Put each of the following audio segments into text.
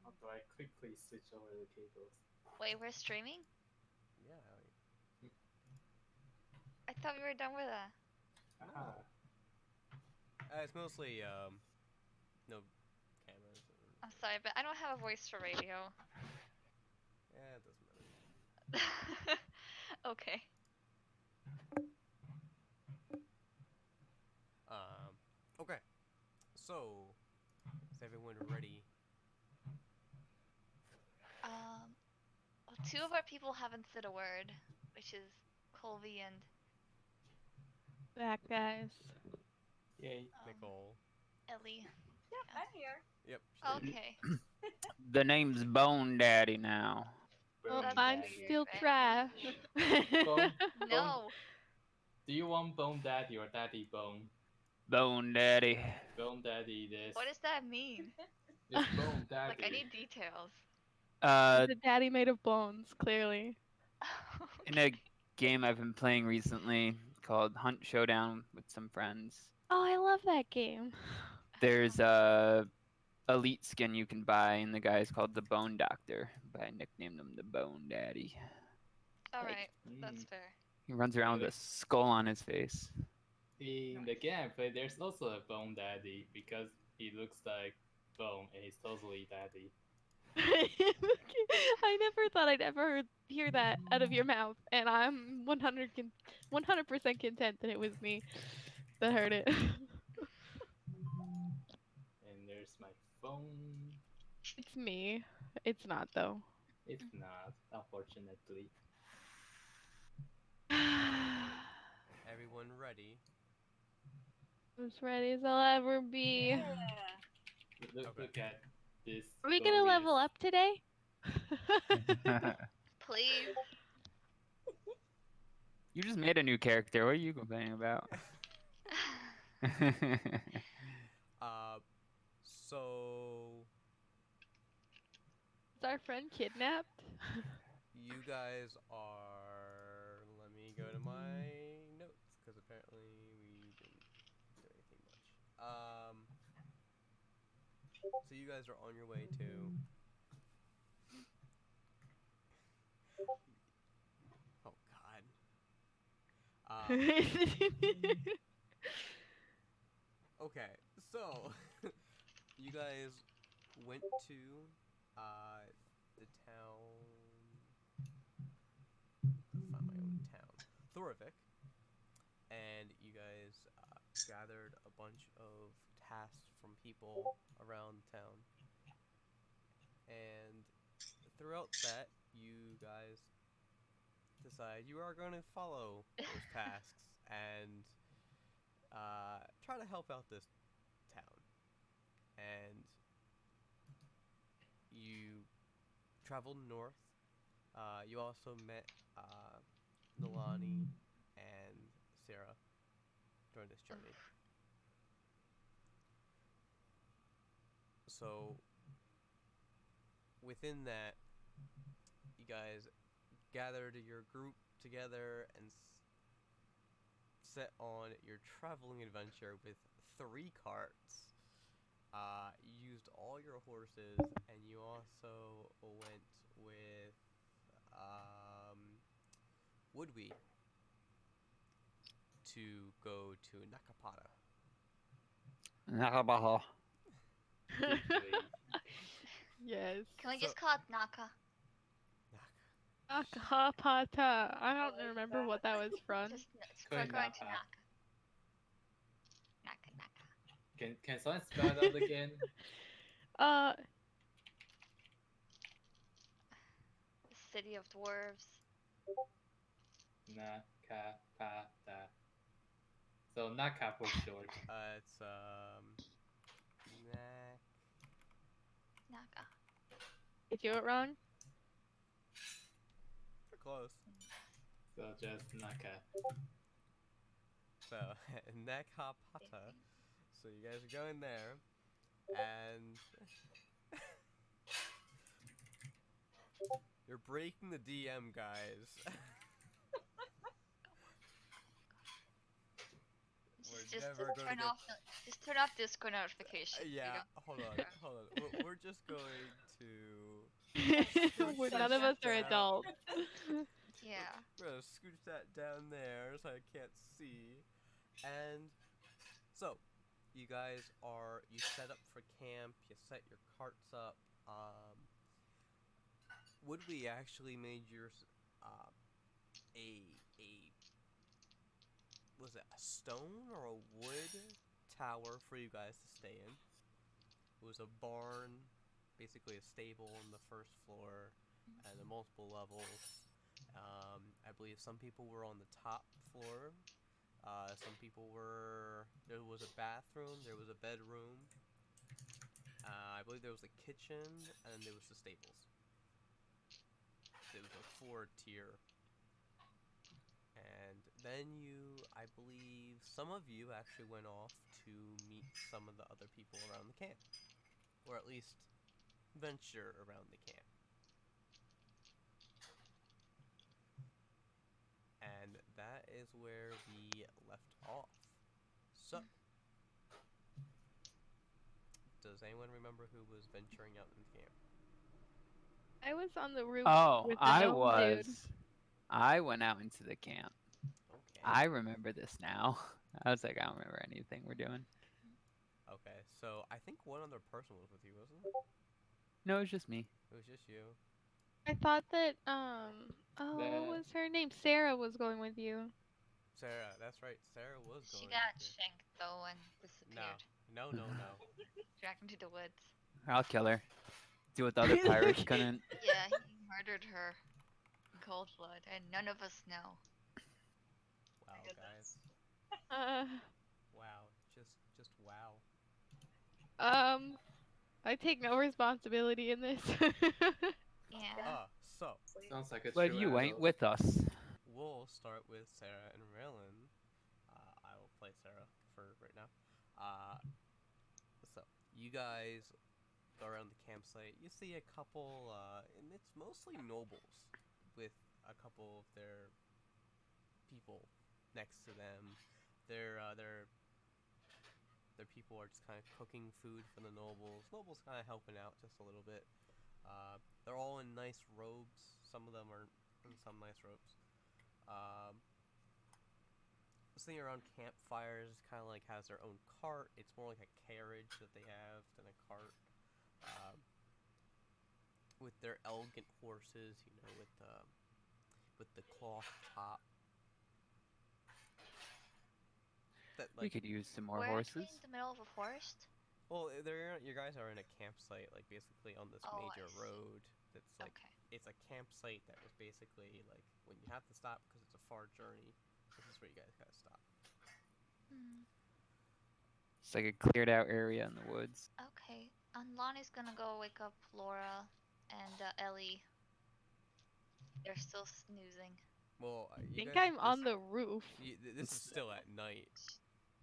How do I quickly switch over the cables? Wait, we're streaming? Yeah. I thought we were done with that. Ah, It's mostly no cameras. I'm sorry, but I don't have a voice for radio. Yeah, it doesn't matter. Okay. Okay. So, is everyone ready? Well, two of our people haven't said a word, which is Colby and Back, guys. yay. Nicole. Ellie. Yep, I'm here. Yep. she's there. Okay. The name's Bone Daddy now. Oh, Bone I'm Daddy. still Right. trash. Bone, No. do you want Bone Daddy or Daddy Bone? Bone Daddy. Bone Daddy this. What does that mean? It's Bone Daddy. Like, I need details. Uh, The daddy made of bones, clearly. in a game I've been playing recently called Hunt Showdown with some friends, Oh, I love that game. there's a elite skin you can buy, and the guy's called the Bone Doctor, but I nicknamed him the Bone Daddy. Alright, Mm. that's fair. He runs around with a skull on his face. In the game I play, there's also a Bone Daddy because he looks like Bone and he's totally daddy. I never thought I'd ever hear that out of your mouth, and I'm 100% content that it was me that heard it. And there's my phone. It's me. It's not, though. It's not, unfortunately. Everyone ready? I'm as ready as I'll ever be. Yeah. Look, Okay. look at this. Are we gonna level glorious- up today? Please. You just made a new character. What are you complaining about? So Is our friend kidnapped? you guys are. Let me go to my notes because apparently we didn't do anything much. So you guys are on your way to. Oh God. Okay, so you guys went to the town. Let's find my own town, Thorvik, and you guys gathered a bunch of tasks from people around town. And throughout that, you guys decide you are going to follow those tasks and try to help out this town. And you traveled north. You also met Nalani and Sarah during this journey. So within that, you guys gathered your group together and set on your traveling adventure with 3 carts. You used all your horses, and you also went with Woodwee to go to Nakapata. Nakabaha. Deeply. Yes. Can we So- just call it Naka? Akapata. I don't remember what that was from. Just Go we're ahead, going to Naka. Naka. Naka. Can someone spell it out again? The city of dwarves. Nakapata. So Naka for short. It's Nak. Naka. I do it wrong? You're close. So just Naka. So Nakapata. So you guys are going there, and you're breaking the DM, guys. We're Just never gonna turn get. off. Just turn off Discord notifications. You Yeah, don't- hold on, hold on. We're just going to. None of us are Down. adults. Yeah. We're gonna scooch that down there so I can't see. And so, you guys you set up for camp, you set your carts up. Woodley actually made yours a was it a stone or a wood tower for you guys to stay in. It was a barn, basically a stable on the first floor, and the multiple levels. I believe some people were on the top floor. Some people were. There was a bathroom. There was a bedroom. I believe there was a kitchen, and there was the stables. It was a 4-tier. And then I believe some of you actually went off to meet some of the other people around the camp, or at least venture around the camp. And that is where we left off. So, does anyone remember who was venturing out in the camp? I was on the roof Oh, with the I gnome was. dude. I went out into the camp. Okay. I remember this now. I was like, I don't remember anything we're doing. Okay, so I think one other person was with you, wasn't it? No, it was just me. It was just you. I thought that what The- was her name? Sarah was going with you. Sarah, that's right. Sarah was going She got with you. shanked though and disappeared. No. Dragged into the woods. I'll kill her. Do what the other pirates couldn't. Yeah, he murdered her in cold blood, and none of us know. Wow, guys. Uh, Wow. Just wow. I take no responsibility in this. Yeah. So Sounds like a But true you ain't adult. with us. we'll start with Sarah and Raylan. I will play Sarah for right now. So you guys go around the campsite. You see a couple, and it's mostly nobles with a couple of their people next to them. Their people are just kind of cooking food for the nobles. Nobles kind of helping out just a little bit. They're all in nice robes. Some of them are in some nice robes. Sitting around campfires kind of like has their own cart. It's more like a carriage that they have than a cart. With their elegant horses, you know, with the cloth top. That We like could use some more We're horses. actually in the middle of a forest. well, you guys are in a campsite, like basically on this Oh, I major see. road. That's like Okay. it's a campsite that was basically like when you have to stop because it's a far journey. This is where you guys gotta stop. It's like a cleared out area in the woods. Okay. Lonnie's gonna go wake up Laura and Ellie. They're still snoozing. Well, I you think guys, I'm on the roof. this is still at night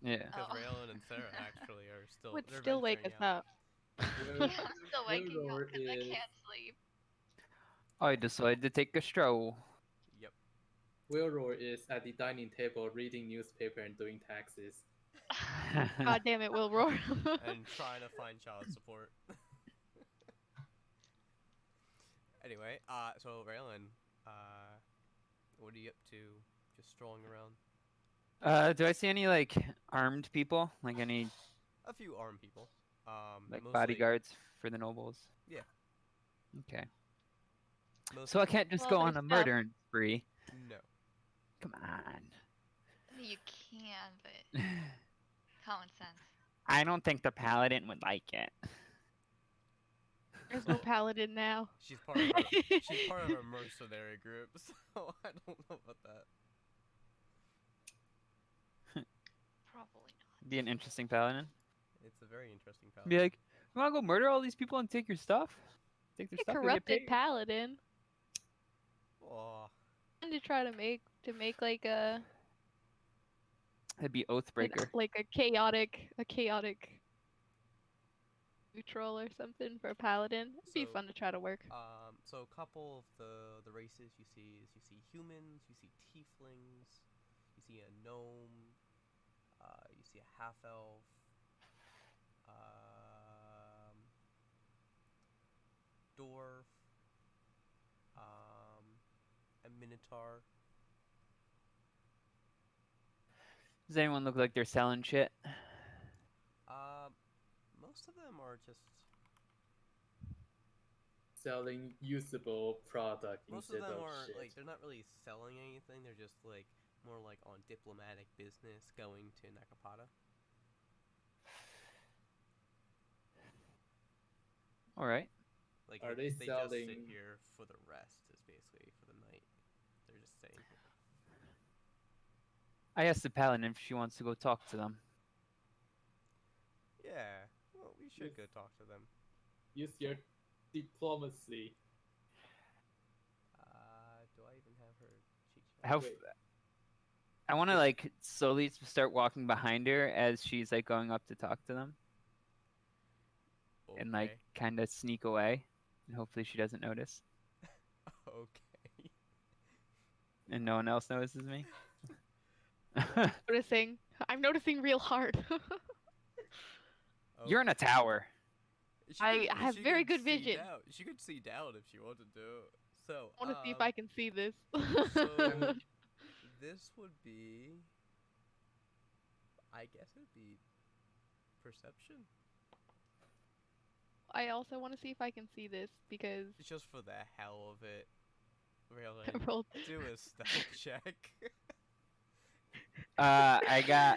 Yeah. because Oh. Raylan and Sarah actually are still. Would they're still wake us venturing out. up. Will- Yeah, I'm still waking up Willroar because I is- can't sleep. I decided to take a stroll. Yep. Willroar is at the dining table reading newspaper and doing taxes. God damn it, Will Roar. And trying to find child support. Anyway, so Raylan, what are you up to? Just strolling around? Do I see any like armed people? Like any A few armed people. like Mostly, bodyguards for the nobles? Yeah. Okay. Mostly, So I can't just Well, go on there's a stuff. murder spree. no. Come on. You can, but common sense. I don't think the paladin would like it. There's no paladin now. She's part of a mercenary group, so I don't know about that. Probably not. Be an interesting paladin. It's a very interesting Be paladin. like, you wanna go murder all these people and take your stuff? Take their A stuff and get corrupted paid. paladin. Oh, And to try to make like a That'd be Oathbreaker. like a chaotic neutral or something for a paladin. It'd be So- fun to try to work. so a couple of the races you see is you see humans, you see tieflings, you see a gnome, you see a half elf, dwarf, a minotaur. Does anyone look like they're selling shit? Most of them are just. Selling usable product Most of instead them of are shit. like they're not really selling anything. They're just like more like on diplomatic business, going to Nakapada. All right. Like Are they they just sit selling- here for the rest, is basically for the night. They're just staying here. I asked the paladin if she wants to go talk to them. Yeah, well, we should Yes. go talk to them. Use your diplomacy. Do I even have her cheat sheet? How? Wait. I want to like slowly start walking behind her as she's like going up to talk to them, and like Okay. kind of sneak away, and hopefully she doesn't notice, Okay. and no one else notices me. Noticing. I'm noticing real hard. You're in a tower. I have very good vision. She could see down if she wanted to. So, I want to see if I can see this. So, this would be. I guess it would be perception. I also want to see if I can see this because Just for the hell of it. Really. I rolled. Do a stealth check. I got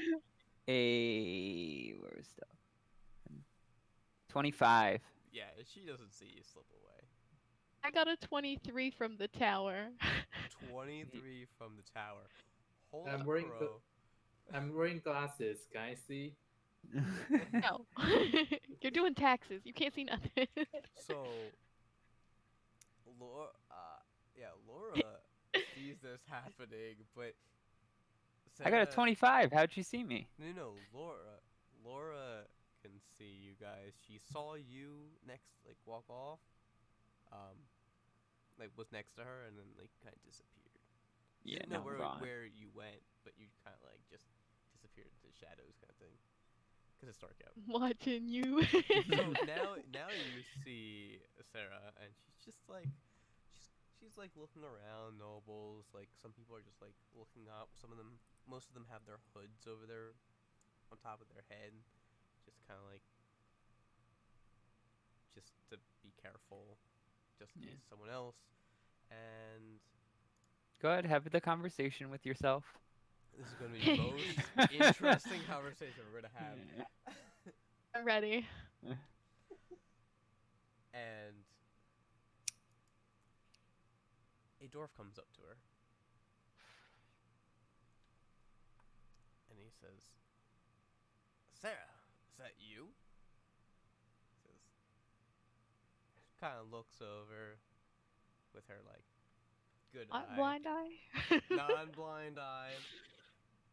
where was stuff? 25. Yeah, she doesn't see you slip away. I got a 23 from the tower. 23 from the tower. Hold I'm up, wearing bro. I'm wearing glasses. Can I see? No. You're doing taxes. You can't see nothing. So, Laura, Laura sees this happening, but I got a Sarah- 25. How'd you see me? No, Laura can see you guys. She saw you like walk off. Like was next to her and then like kind of disappeared. She Yeah, didn't know no, I'm gone. where you went, but you kind of like just disappeared into the shadows, kind of thing. Cause it's dark out. Watching you. So now you see Sarah, and she's just like, she's like looking around nobles. Like some people are just like looking up. Most of them have their hoods over their, on top of their head, just kind of like, just to be careful, just in Yeah. case someone else. And Go ahead, have the conversation with yourself. this is going to be the most interesting conversation we're gonna have. I'm ready. And a dwarf comes up to her. And he says, Sarah, is that you? Says, kind of looks over with her like good eye, Blind eye. non-blind eye,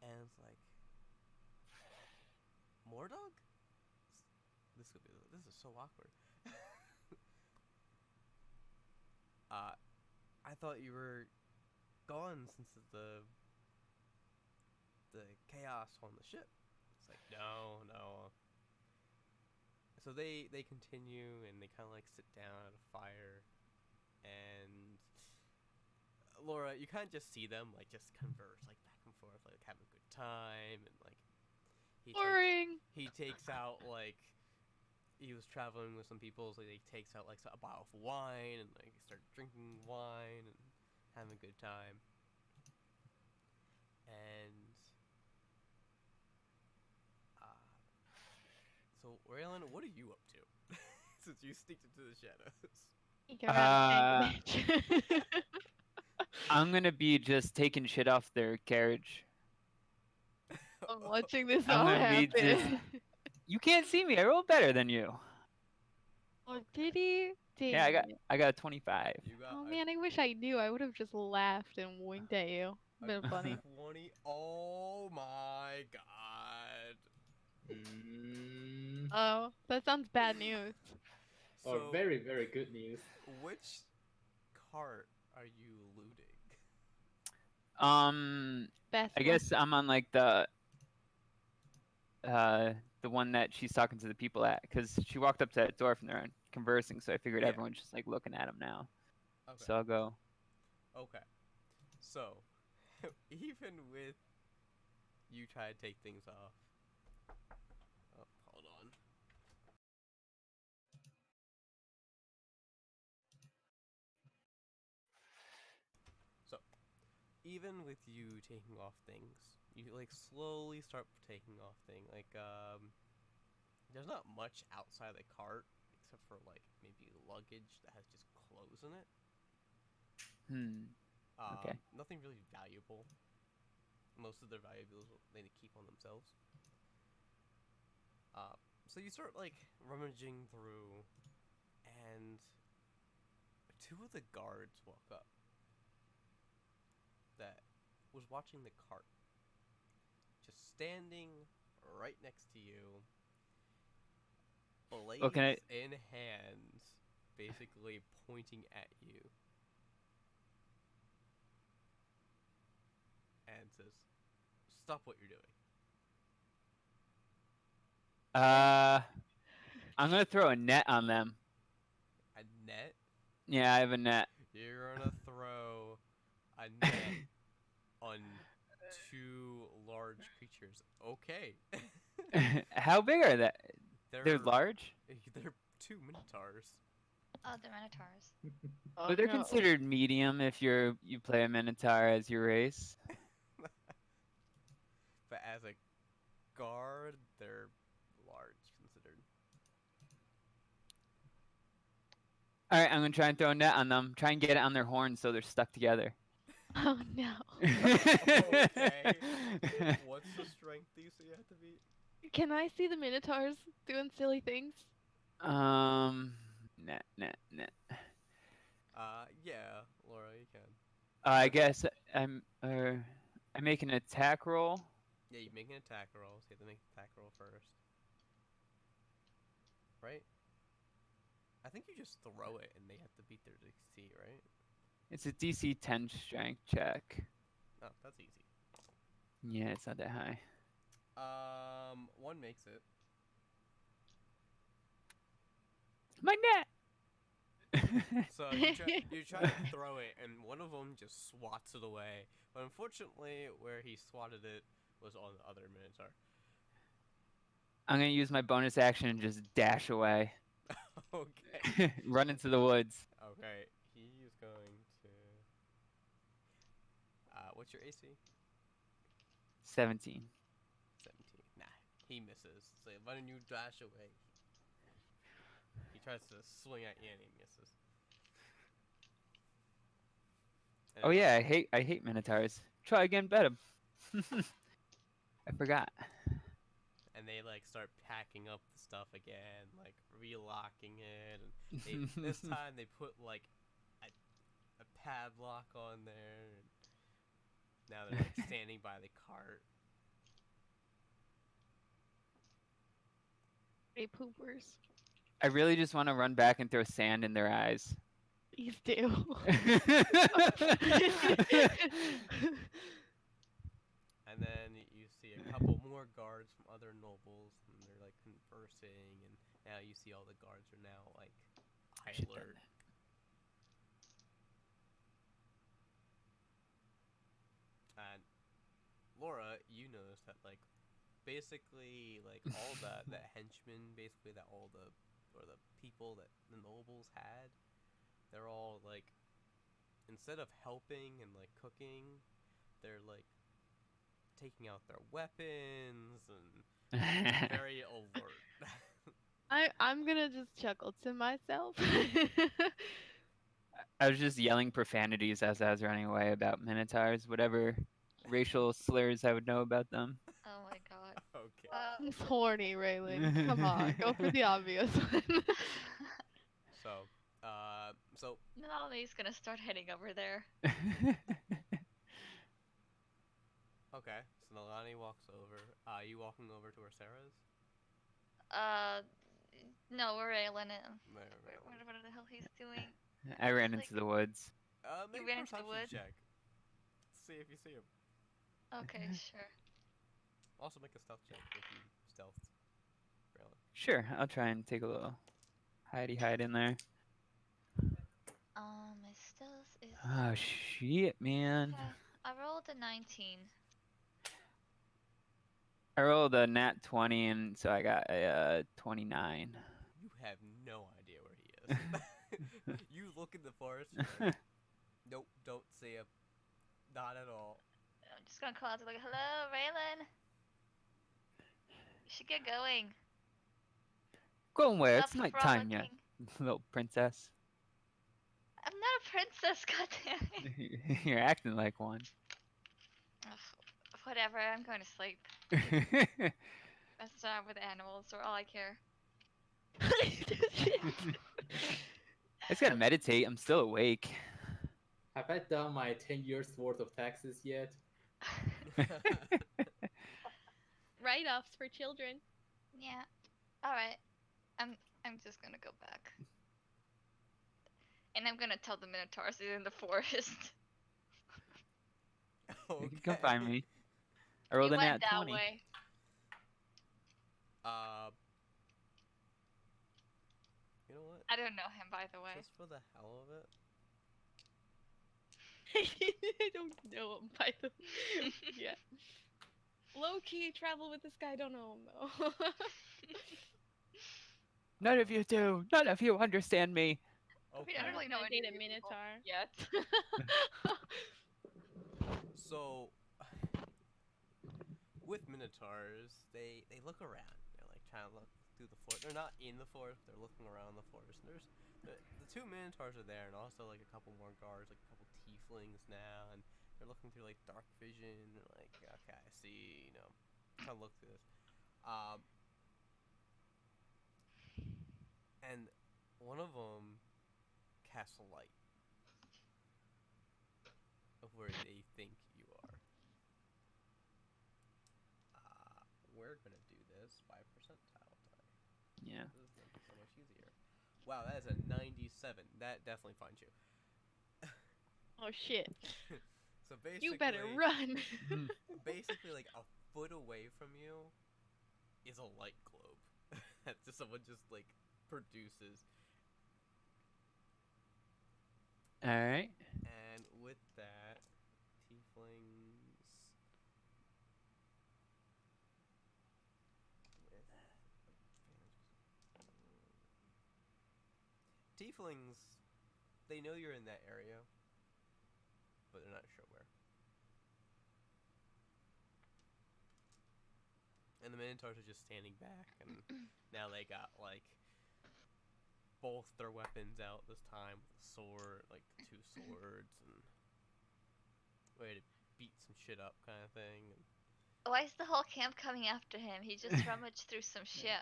and it's like, Mordog? This is so awkward. I thought you were gone since the chaos on the ship. It's like, no. So they continue and they kind of like sit down at a fire, and Laura, you kind of just see them like just converse like back and forth, like having a good time, and like Boring. he takes out like he was traveling with some people, so he takes out like a bottle of wine and like start drinking wine and having a good time. And so Raylan, what are you up to? Since you sneaked into the shadows. You're out of tank. I'm gonna be just taking shit off their carriage. I'm watching this I'm all gonna be happen. You can't see me. I rolled better than you. Oh, did he? Dang Yeah, it. I got a 25. You got Oh man, I wish I knew. I would have just laughed and winked at you. Been funny. 20. Oh my god. Oh, that sounds bad news. Or So, very, very good news. which cart are you looting? Best I one. guess I'm on like the the one that she's talking to the people at, because she walked up to that dwarf and they're conversing. So I figured Yeah. everyone's just like looking at him now. Okay. So I'll go. Okay. So, even with you try to take things off. Oh, hold on. So, even with you taking off things, you like slowly start taking off things. Like, there's not much outside the cart except for like maybe luggage that has just clothes in it. Okay. Nothing really valuable. Most of their valuables they keep on themselves. So you start like rummaging through, and two of the guards walk up that was watching the cart, just standing right next to you, blades Well, can I? in hand, basically pointing at you, and says, "Stop what you're doing." I'm gonna throw a net on them. A net? Yeah, I have a net. You're gonna throw a net on two large creatures. Okay. How big are they? They're large, They're two minotaurs. Oh, the Minotaurs. but they're considered medium if you play a minotaur as your race. But as a guard, they're large considered. All right, I'm gonna try and throw a net on them. Try and get it on their horns so they're stuck together. Oh no. Okay. What's the strength DC you have to beat? Can I see the Minotaurs doing silly things? Net. Yeah, Laura, you can. I guess I make an attack roll. Yeah, you make an attack roll, so you have to make an attack roll first. Right? I think you just throw it and they have to beat their DC, right? It's a DC 10 strength check. Oh, that's easy. Yeah, it's not that high. One makes it. My net. So you try to throw it, and one of them just swats it away. But unfortunately, where he swatted it was on the other Minotaur. I'm gonna use my bonus action and just dash away. Okay. Run into the woods. Okay, he's going to. What's your AC? 17. 17. Nah, he misses. So why don't you dash away? He tries to swing at you and he misses. And Oh yeah, I hate minotaurs. Try again, bet 'em. I forgot. And they like start packing up the stuff again, like relocking it. And this time they put like a padlock on there. And now they're like standing by the cart. Hey, poopers. I really just want to run back and throw sand in their eyes. Please do. And then you see a couple more guards from other nobles, and they're like conversing. And now you see all the guards are now like high Should've done alert. that. And Laura, you notice that like basically like all the henchmen, basically that all the people that the nobles had, they're all like instead of helping and like cooking, they're like taking out their weapons and very alert. I'm gonna just chuckle to myself. I was just yelling profanities as I was running away about minotaurs, whatever racial slurs I would know about them. Oh my god. Okay. It's horny, Raylan. Come on, go for the obvious one. So Nalani's gonna start heading over there. okay. So Nalani walks over. You walking over to where Sarah is? No, we're Raylan. There. What the hell he's doing? I ran Like- into the woods. Make ran a into the perception wood? check. See if you see him. Okay, sure. Also make a stealth check if you stealth. Braylon. Sure, I'll try and take a little hide in there. My stealth is. Oh shit, man. Okay, I rolled a 19. I rolled a nat 20, and so I got a 29. You have no idea where he is. You look in the forest. You're like, nope, don't see him. Not at all. I'm just gonna call out to like, hello, Raylan. You should get going. Going where? Stop It's nighttime yet, frolicking. little princess. I'm not a princess, goddammit. You're acting like one. Ugh, whatever, I'm going to sleep. That's with animals, or all I care. I just gotta meditate. I'm still awake. Have I done my 10 years worth of taxes yet? Write-offs for children. Yeah. Alright. I'm just gonna go back. And I'm gonna tell the Minotaurs he's in the forest. You can come find me. I rolled He a went nat that 20. way. You know what? I don't know him, by the way. Just for the hell of it. I don't know him by the yeah. Low key travel with this guy. Don't know him though. None of you do. None of you understand me. We don't really know I any date a of you people minotaur. yet. So, with minotaurs, they look around. They're like trying to look through the forest. They're not in the forest. They're looking around the forest. And there's the two minotaurs are there, and also like a couple more guards, like a couple tieflings now, and they're looking through like dark vision. And like, okay, I see. You know, kind of look through this. And one of them casts a light of where they think you are. We're gonna do this by percentile die. Yeah. This is gonna be so much easier. Wow, that is a 97. That definitely finds you. Oh shit! So basically, You better run. basically, like a foot away from you is a light globe that someone just like produces. All right. And with that, tieflings, they know you're in that area, but they're not sure where. And the Minotaurs are just standing back, and now they got like both their weapons out this time, with a sword, like the two swords, and ready to beat some shit up, kind of thing. And Why is the whole camp coming after him? He just rummaged through some shit.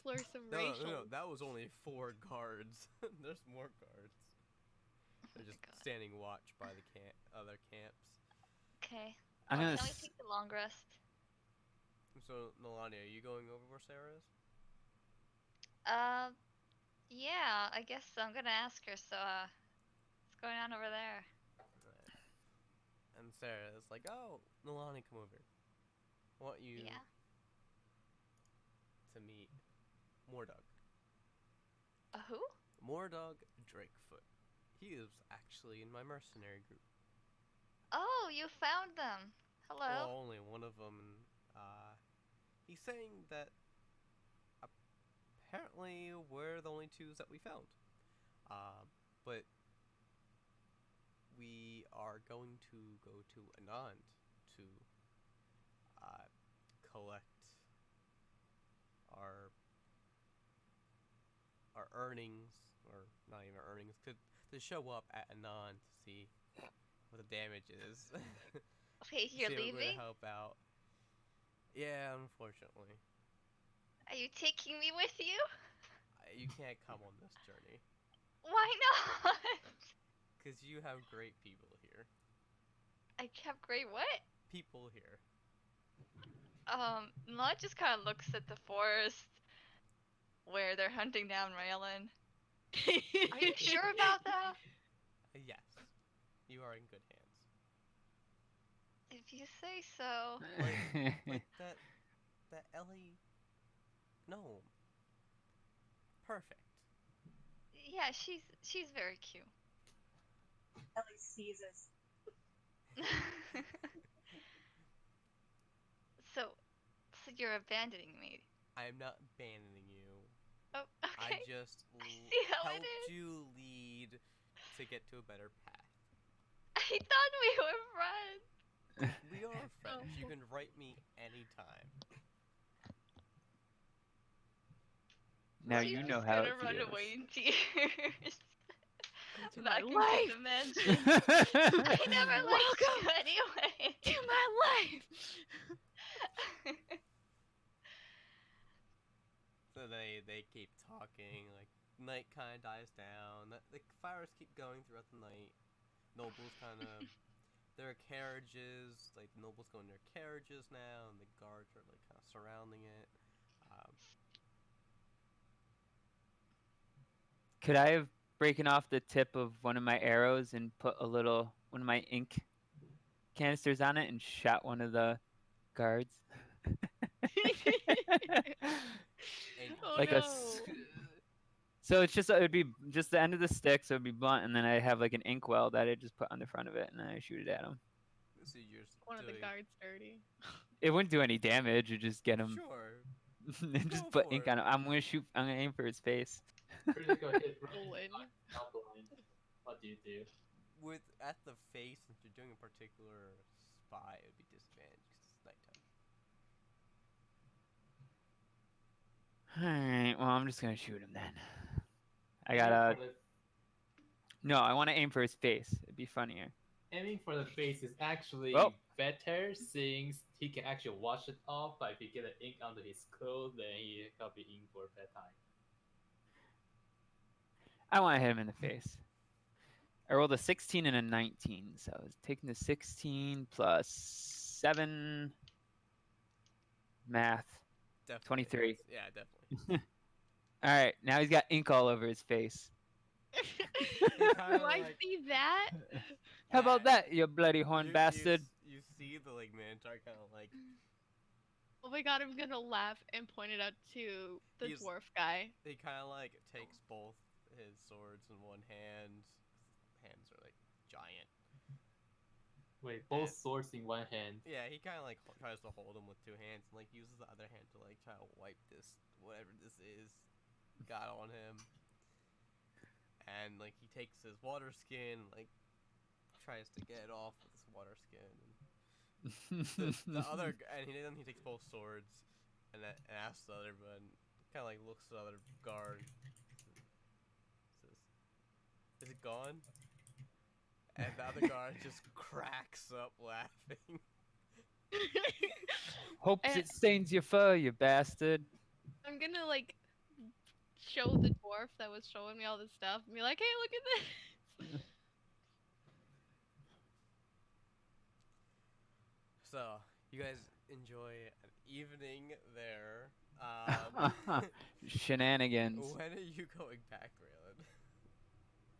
Slur some no, racial. no, that was only 4 guards. There's more guards. They're just God. standing watch by the other camps. Okay. I'm Well, gonna. can we take the long rest? So, Nolani, are you going over where Sarah is? Yeah, I guess so. I'm gonna ask her, so, what's going on over there? Right. And Sarah is like, oh, Nolani, come over. I want you Yeah. to meet Mordog. Who? Mordog Drakefoot. He is actually in my mercenary group. Oh, you found them. Hello. Well, only one of them. He's saying that apparently we're the only 2s that we found. But we are going to go to Anand to collect our earnings, or not even our earnings, to show up at Anand to see what the damage is. Okay, you're See if we're leaving? gonna help out. Yeah, unfortunately. Are you taking me with you? You can't come on this journey. Why not? Because you have great people here. I have great what? People here. Nod just kind of looks at the forest where they're hunting down Raylan. Are you sure about that? Yes. You are in good hands. If you say so. Like that Ellie. No. Perfect. Yeah, she's very cute. Ellie sneezes. so you're abandoning me. I am not abandoning you. Oh, I okay. just see how it helped is. you lead to get to a better path. I thought we were friends. We are friends. You Oh. can write me anytime. Now She's you know just how gonna it run feels. away in tears. To Back my into life. the mansion. I never liked you Welcome anyway. to my life. So they keep talking. Like night kind of dies down. The fires keep going throughout the night. Nobles kind of their carriages. Like the nobles go in their carriages now, and the guards are like kind of surrounding it. Could I have broken off the tip of one of my arrows and put one of my ink canisters on it and shot one of the guards? And Oh Like no. so it would be just the end of the stick, so it'd be blunt, and then I have like an inkwell that I just put on the front of it, and then I shoot it at him. so you're One of the doing guards dirty. It wouldn't do any damage. It'd just get him sure. and just Go put for ink it. on him. I'm gonna aim for his face. Critical hit. Olin. Not blind. What do you do? With at the face, since you're doing a particular spy, it would be disadvantage because it's nighttime. Alright, well I'm just gonna shoot him then. I Aiming gotta for the- No, I wanna aim for his face. It'd be funnier. Aiming for the face is actually Oh. better since he can actually wash it off, but if you get the ink onto his clothes, then he could be in for a bad time. I wanna hit him in the face. I rolled a 16 and a 19, so I was taking the 16 plus 7 math. Definitely. 23. hits. Yeah, definitely. Alright, now he's got ink all over his face. Do kinda I like- see that? How about Yeah. that, you bloody horn bastard? You see the like Mantar kind of like Oh my god, I'm gonna laugh and point it out to the He's- dwarf guy. he kind of like takes both his swords in one hand. His hands are like giant. Wait, both swords in one hand. Yeah, he kind of like tries to hold him with two hands and like uses the other hand to like try to wipe this whatever this is got on him. And like he takes his water skin, like tries to get it off with his water skin. And the other and then he takes both swords and asks the other one, kind of like looks at the other guard. Says, "Is it gone?" And the other guard just cracks up laughing. Hopes And- it stains your fur, you bastard. I'm gonna like show the dwarf that was showing me all this stuff and be like, hey, look at this. So you guys enjoy an evening there. Shenanigans. When are you going back,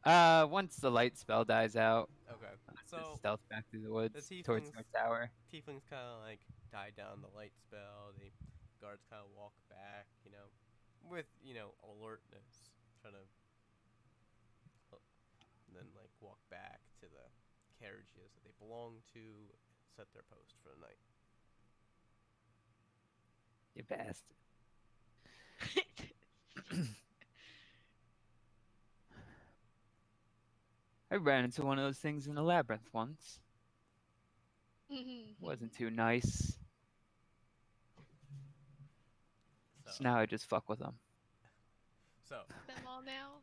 Raylan? Once the light spell dies out, Okay, just so stealth back through the woods the towards tieflings- North Tower. tieflings kind of like die down the light spell. The guards kind of walk back, with alertness, trying to, and then like walk back to the carriages that they belong to, set their post for the night. You bastard. I ran into one of those things in the labyrinth once. Wasn't too nice. So now I just fuck with them. So, Them all now.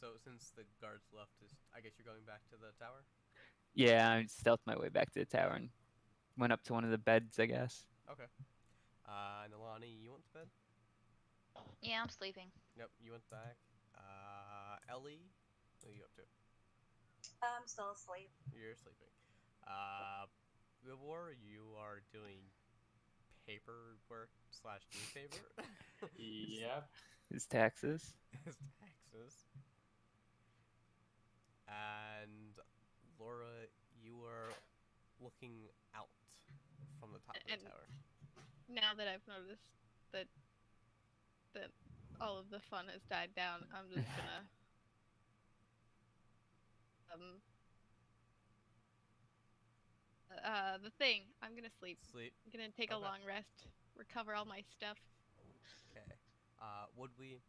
so since the guards left, I guess you're going back to the tower. Yeah, I stealthed my way back to the tower and went up to one of the beds, I guess. Okay. Nalani, you went to bed? Yeah, I'm sleeping. Yep, you went back. Ellie, what are you up to? I'm still asleep. You're sleeping. Vibor, you are doing paperwork / newspaper. Yep. His taxes. His taxes. And Laura, you are looking out from the top of And- the tower. Now that I've noticed that all of the fun has died down, I'm just gonna the thing. I'm gonna sleep. Sleep. I'm gonna take a Okay. long rest, recover all my stuff. Okay. Woodwee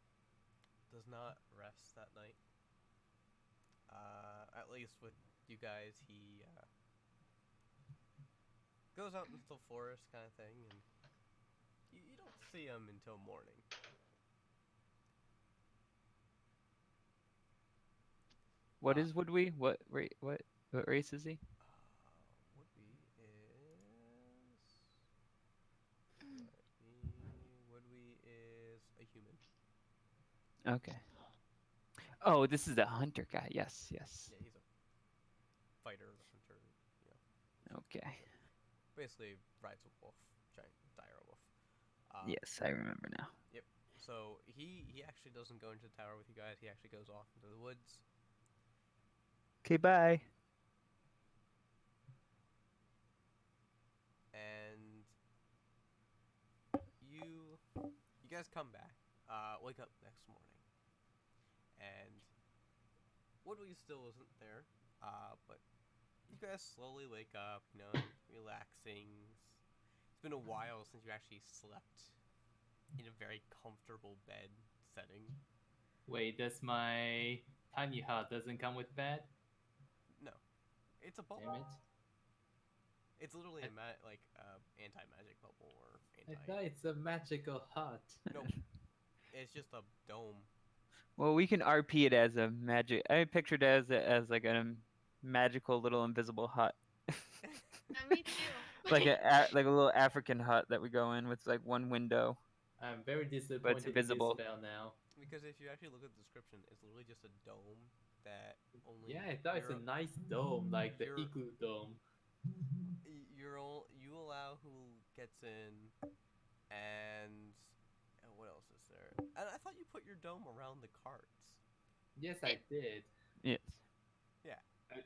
does not rest that night. At least with you guys, he goes out into the forest kind of thing, and you don't see him until morning. What Uh, is Woodwee? What race is he? Woodwee is a human. Okay. Oh, this is the hunter guy. Yes, yes. Yeah, he's a fighter, hunter. You know, Okay. basically rides a wolf, giant dire wolf. Yes, I remember now. So he actually doesn't go into the tower with you guys. He actually goes off into the woods. Okay, bye. And you guys come back, wake up next morning, and Woodley still isn't there, but you guys slowly wake up, you know, relaxing. It's been a while since you actually slept in a very comfortable bed setting. Wait, does my tiny hut doesn't come with bed? No, it's a bubble. Damn it! It's literally a anti-magic bubble or I anti. thought it's a magical hut. Nope. It's just a dome. Well, we can RP it as a magic. I pictured it as like a magical little invisible hut, Me too. like like a little African hut that we go in with like one window. I'm very disappointed in this invisible. spell now. Because if you actually look at the description, it's literally just a dome that only. Yeah, I thought it's a nice dome, like the you're- igloo dome. You allow who gets in, and what else is there? And I thought you put your dome around the carts. Yes, I did. Yes.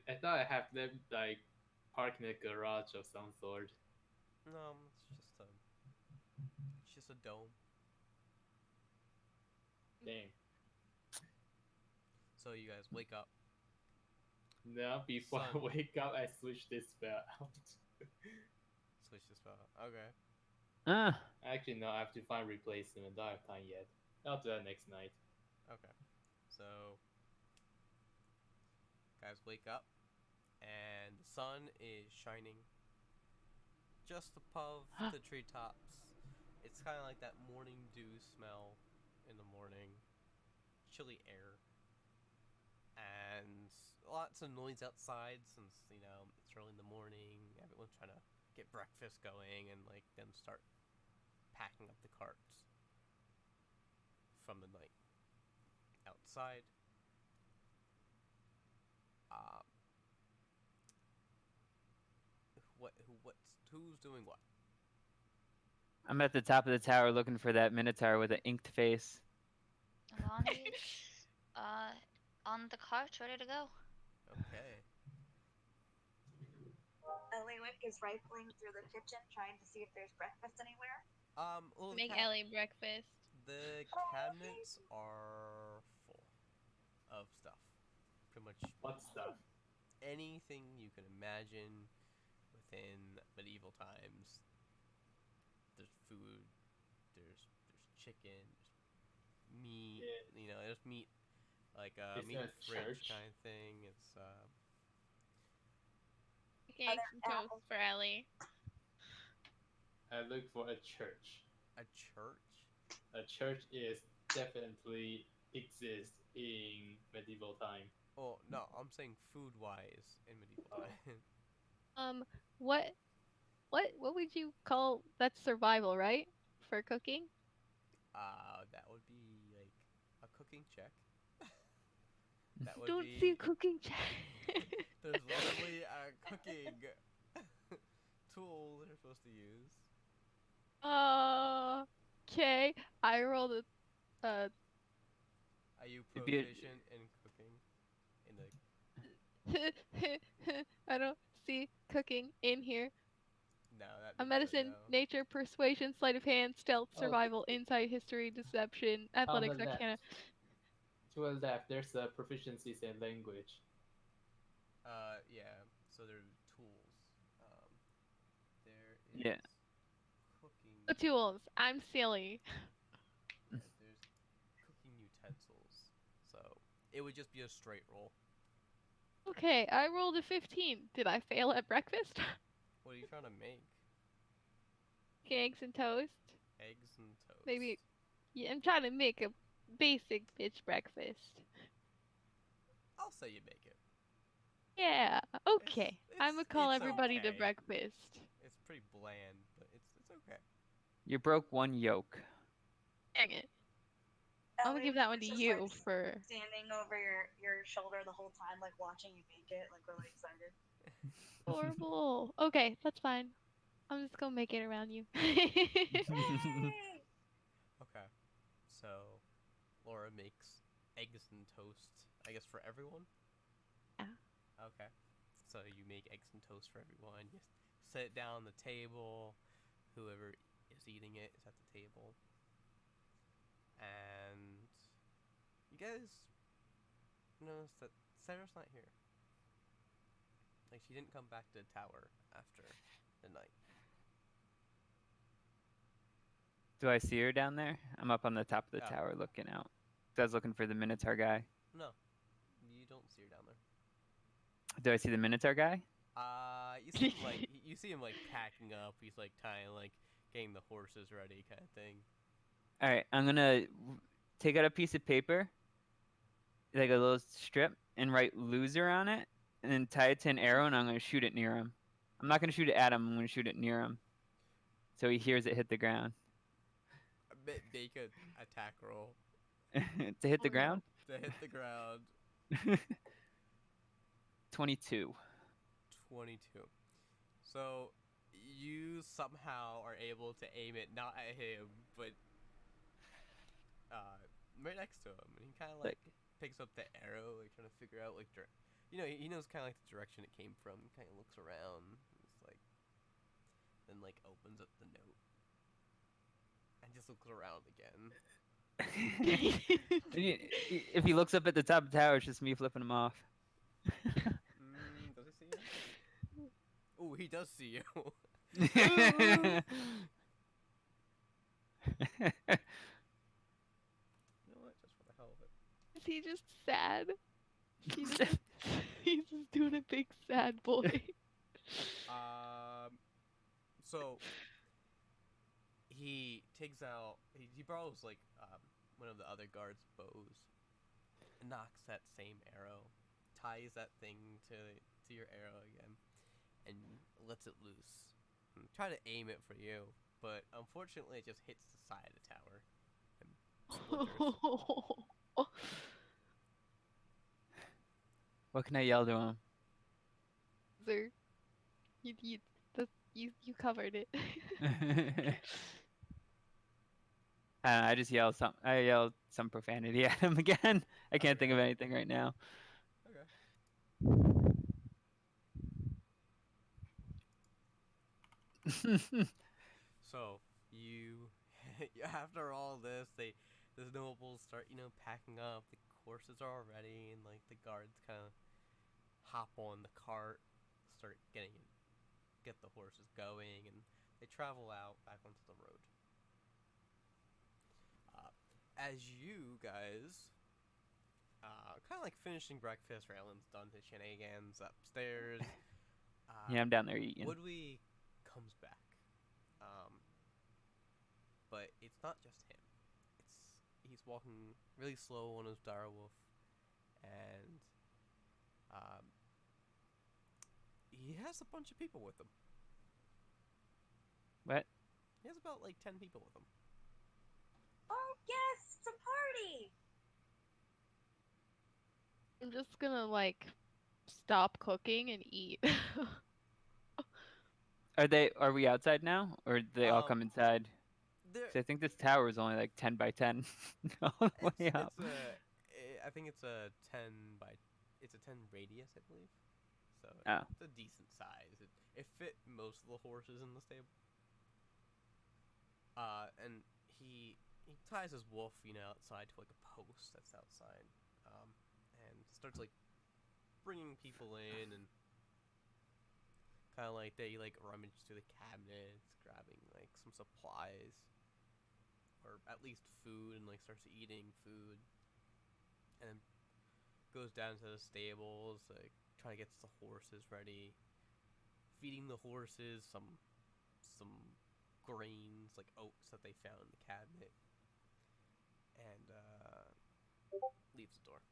I thought I have them like park in a garage of some sort. No, it's just a dome. Dang. So you guys wake up. Now before I Son. wake up, I switch this spell out. Switch this spell. Okay. Ah. Actually, no, I have to find replacement. I don't have time yet. I'll do that next night. Okay. So guys wake up, and the sun is shining just above the treetops. It's kind of like that morning dew smell in the morning, chilly air, and lots of noise outside since, you know, it's early in the morning. Everyone's trying to get breakfast going and like then start packing up the carts from the night. Outside, who's doing what? I'm at the top of the tower looking for that minotaur with an inked face. Lonnie's on the cart, ready to go. Okay. Eliwick is rifling through the kitchen, trying to see if there's breakfast anywhere. Well, the Make Ellie breakfast. The cabinets are full of stuff. Pretty much What stuff? anything you can imagine within medieval times. There's food, there's chicken, there's meat, Yeah. you know, there's meat, like Is meat there in a fridge church? kind of thing. It's Making eggs and toast for Ellie. I look for a church. a church. A church is definitely exists in medieval time. Oh no, I'm saying food-wise in medieval time. What would you call that's survival, right? For cooking? That would be like a cooking check. That would Don't be. see a cooking check. There's literally a cooking tool they're supposed to use. Okay. I rolled a Are you It'd be a- proficient in cooking? In the I don't see cooking in here? No, that A means medicine, no. nature, persuasion, sleight of hand, stealth, Oh, survival, insight, history, deception, athletics, about that? arcana. To the left, there's a proficiencies in language. Yeah. So there are tools. There is Yeah. cooking. The tools. I'm silly. There's cooking utensils. So it would just be a straight roll. Okay, I rolled a 15. Did I fail at breakfast? What are you trying to make? Eggs and toast. Eggs and toast. Maybe. Yeah, I'm trying to make a basic bitch breakfast. I'll say you make it. Yeah, okay. I'm gonna call it's everybody to okay. breakfast. It's pretty bland, but it's okay. You broke one yolk. Dang it. I'm gonna Ellie give that one to just, you like, for. standing over your shoulder the whole time, like watching you make it, like really excited. Horrible. Okay, that's fine. I'm just gonna make it around you. Yay! Okay. So Laura makes eggs and toast, I guess, for everyone? Yeah. Okay. So you make eggs and toast for everyone. You set it down on the table. Whoever is eating it is at the table. And you guys notice that Sarah's not here. Like, she didn't come back to the tower after the night. Do I see her down there? I'm up on the top of the Oh. tower looking out. I was looking for the Minotaur guy. No, you don't see her down there. Do I see the Minotaur guy? You see him like you see him like packing up. He's like like getting the horses ready, kind of thing. All right, I'm gonna take out a piece of paper, like a little strip, and write "loser" on it, and then tie it to an arrow, and I'm gonna shoot it near him. I'm not gonna shoot it at him. I'm gonna shoot it near him, so he hears it hit the ground. Make an attack roll To hit the Oh, no. ground. to hit the ground. 22. 22. So you somehow are able to aim it not at him, but right next to him, and he kind of like picks up the arrow, like trying to figure out like he knows kind of like the direction it came from. He kind of looks around, and it's like, then like opens up the note, and just looks around again. If he looks up at the top of the tower, it's just me flipping him off. Does he see you? Oh, he does see you. You know what? Just for the hell of it. Is he just sad? He's just doing a big sad boy. So he takes out. He borrows like one of the other guards' bows, and knocks that same arrow, ties that thing to your arrow again, and lets it loose. And try to aim it for you, but unfortunately, it just hits the side of the tower and splinters. What can I yell to him? Sir, you covered it. I just yell some. I yelled some profanity at him again. I can't think of anything right now. Okay. So you, after all this, the nobles start packing up. The horses are all ready, and like the guards kind of hop on the cart, start get the horses going, and they travel out back onto the road. As you guys, kind of like finishing breakfast, Raylan's done his shenanigans upstairs. Yeah, I'm down there eating. Woodley comes back. But it's not just him. He's walking really slow on his direwolf, and he has a bunch of people with him. What? He has about like 10 people with him. Oh yes, it's a party. I'm just gonna like stop cooking and eat. Are we outside now, or do they all come inside? There, 'Cause I think this tower is only like 10 by 10 all the way up. I think it's a 10 radius, I believe. so Oh. it's a decent size. It fit most of the horses in the stable. And he ties his wolf, outside to like a post that's outside, and starts like bringing people in and kind of like they like rummage through the cabinets, grabbing like some supplies, or at least food, and like starts eating food, and then goes down to the stables, like trying to get the horses ready, feeding the horses some grains like oats that they found in the cabinet, and leaves the door,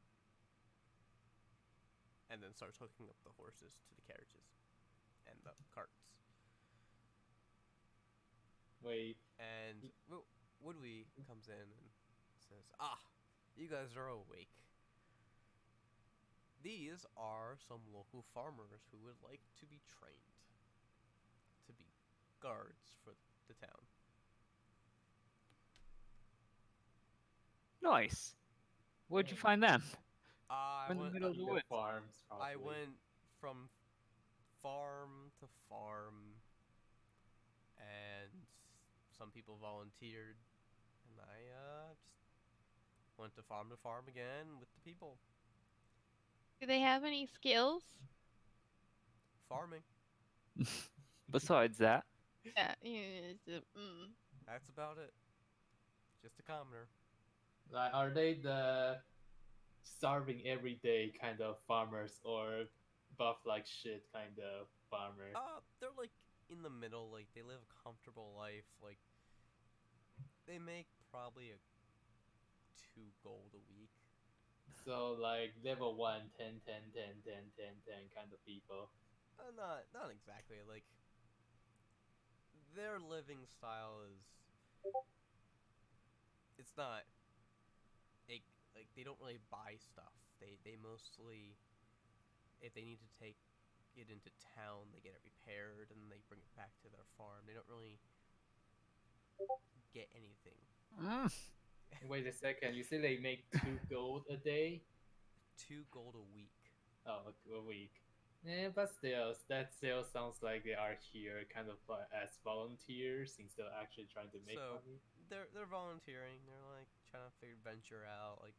and then starts hooking up the horses to the carriages and the carts. Wait, And Woodwee comes in and says, "Ah, you guys are awake. These are some local farmers who would like to be trained to be guards for the town." Nice. Where'd you Hey. find them? I In the went. middle of in the the woods. farms, probably. I went from farm to farm, and some people volunteered, and I just went to farm again with the people. Do they have any skills? Farming. Besides that, Yeah. Mm. That's about it. Just a commoner. Like, are they the starving every day kind of farmers or buff like shit kind of farmer? They're like in the middle. Like they live a comfortable life. Like they make probably a 2 gold a week. So like level 1, 10, 10, 10, 10, 10, 10 kind of people. Not exactly. Like their living style is. It's not. Like they don't really buy stuff. They mostly, if they need to take it into town, they get it repaired and they bring it back to their farm. They don't really get anything. mm, Wait a second, you say they make 2 gold a day? 2 gold a week. Oh, a week. But still, that still sounds like they are here kind of as volunteers instead of actually trying to make So, money. They're volunteering. They're like trying to venture out. Like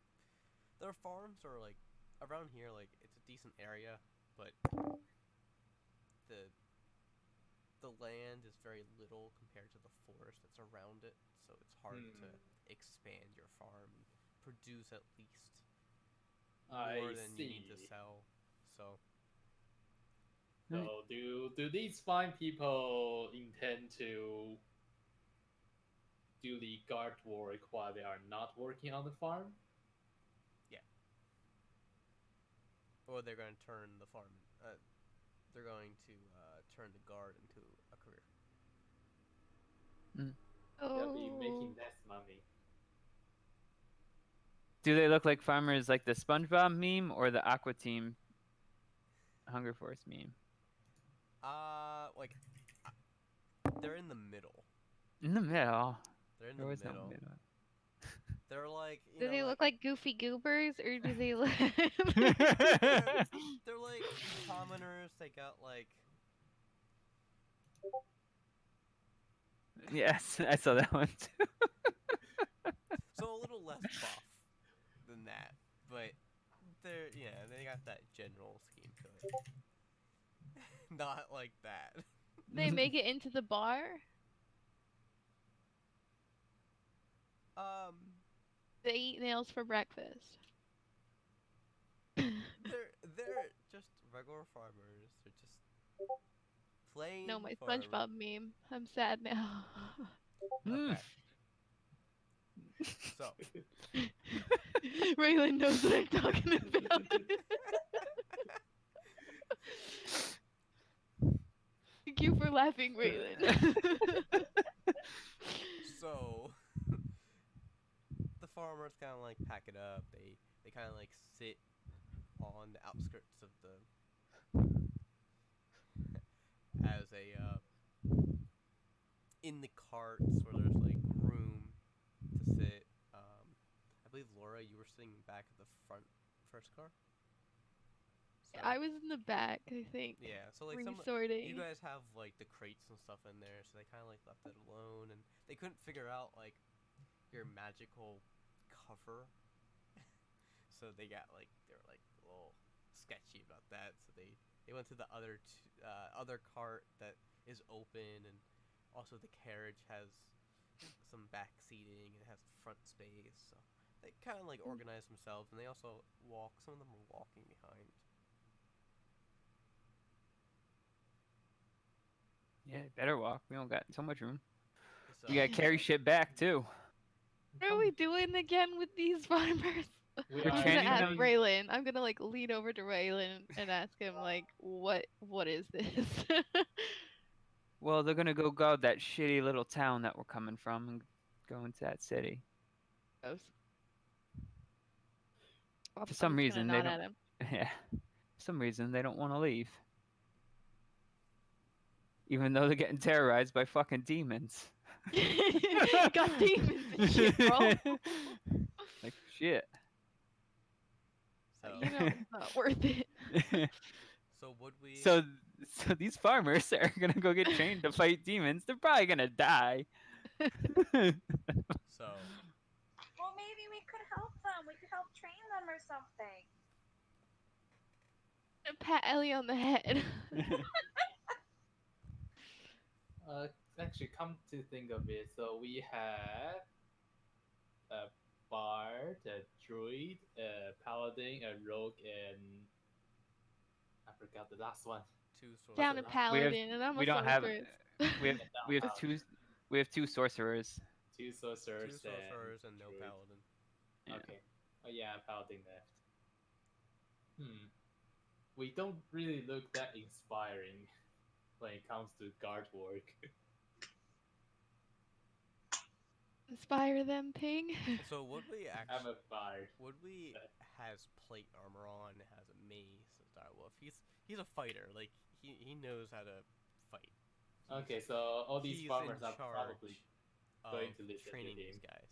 their farms are like around here. Like it's a decent area, but the land is very little compared to the forest that's around it. So it's hard to expand your farm and produce at least more I than see. you need to sell. So So do these fine people intend to do the guard work while they are not working on the farm? or they're going to turn the farm. They're going to turn the guard into a career. They'll be Oh. making less money. do they look like farmers like the SpongeBob meme or the Aqua Team Hunger Force meme? Like they're in the middle. In the middle. They're in There the was middle. no middle. They're like Do they look like Goofy Goobers, or do they look? they're like commoners. They got like Yes, I saw that one too. so a little less buff than that, but they got that general scheme to it. Not like that. They make it into the bar. They eat nails for breakfast. They're just regular farmers. They're just plain. No, my farmers. SpongeBob meme. I'm sad now. Okay. So Raylan knows what I'm talking about. Thank you for laughing, Raylan. So the farmers kind of like pack it up. They kind of like sit on the outskirts of as a in the carts where there's like room to sit. I believe Laura, you were sitting back at the front first car. So, I was in the back, I think. yeah, so like Resorting. you guys have like the crates and stuff in there, so they kind of like left it alone, and they couldn't figure out like your magical cover, so they got like they were like a little sketchy about that. So they went to the other cart that is open, and also the carriage has some back seating and it has front space. So they kind of like organize themselves, and they also walk. Some of them are walking behind. Yeah, better walk. We don't got so much room. So, You gotta carry shit back too. What are we doing again with these farmers? We We're I'm are gonna training ask them- Raylan. I'm gonna like lean over to Raylan and ask him like, what is this? Well, they're gonna go guard that shitty little town that we're coming from and go into that city. Gross. For some I'm just reason, gonna they nod don't. at him. Yeah. For some reason, they don't want to leave. Even though they're getting terrorized by fucking demons. Got demons and shit, bro. Like shit. so, You know it's not worth it. so would we? So these farmers are gonna go get trained to fight demons. They're probably gonna die. So, Well, maybe we could help them. We could help train them or something. Pat Ellie on the head. Actually, come to think of it, so we have a bard, a druid, a paladin, a rogue, and I forgot the last one. two sorts Down a of- paladin, and I'm we a don't have sorceress. we have we have two sorcerers. Two sorcerers, two sorcerers and no druid. paladin. Yeah. Okay. Oh yeah, paladin left. We don't really look that inspiring when it comes to guard work. Inspire them, Ping. So would we I'm actually? a bard. Would we has plate armor on, has a mace, a direwolf? He's a fighter. Like he knows how to fight. Okay, so all these He's farmers in are charge probably going of to listen to training him. these guys,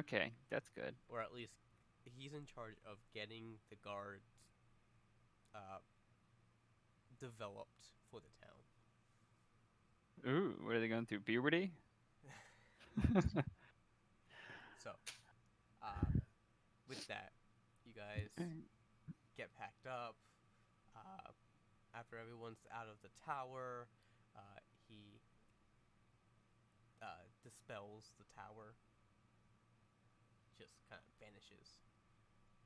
Okay, that's good. or at least he's in charge of getting the guards developed for the town. Ooh, what are they going through? Puberty? So, with that, you guys get packed up. After everyone's out of the tower, he dispels the tower. Just kind of vanishes.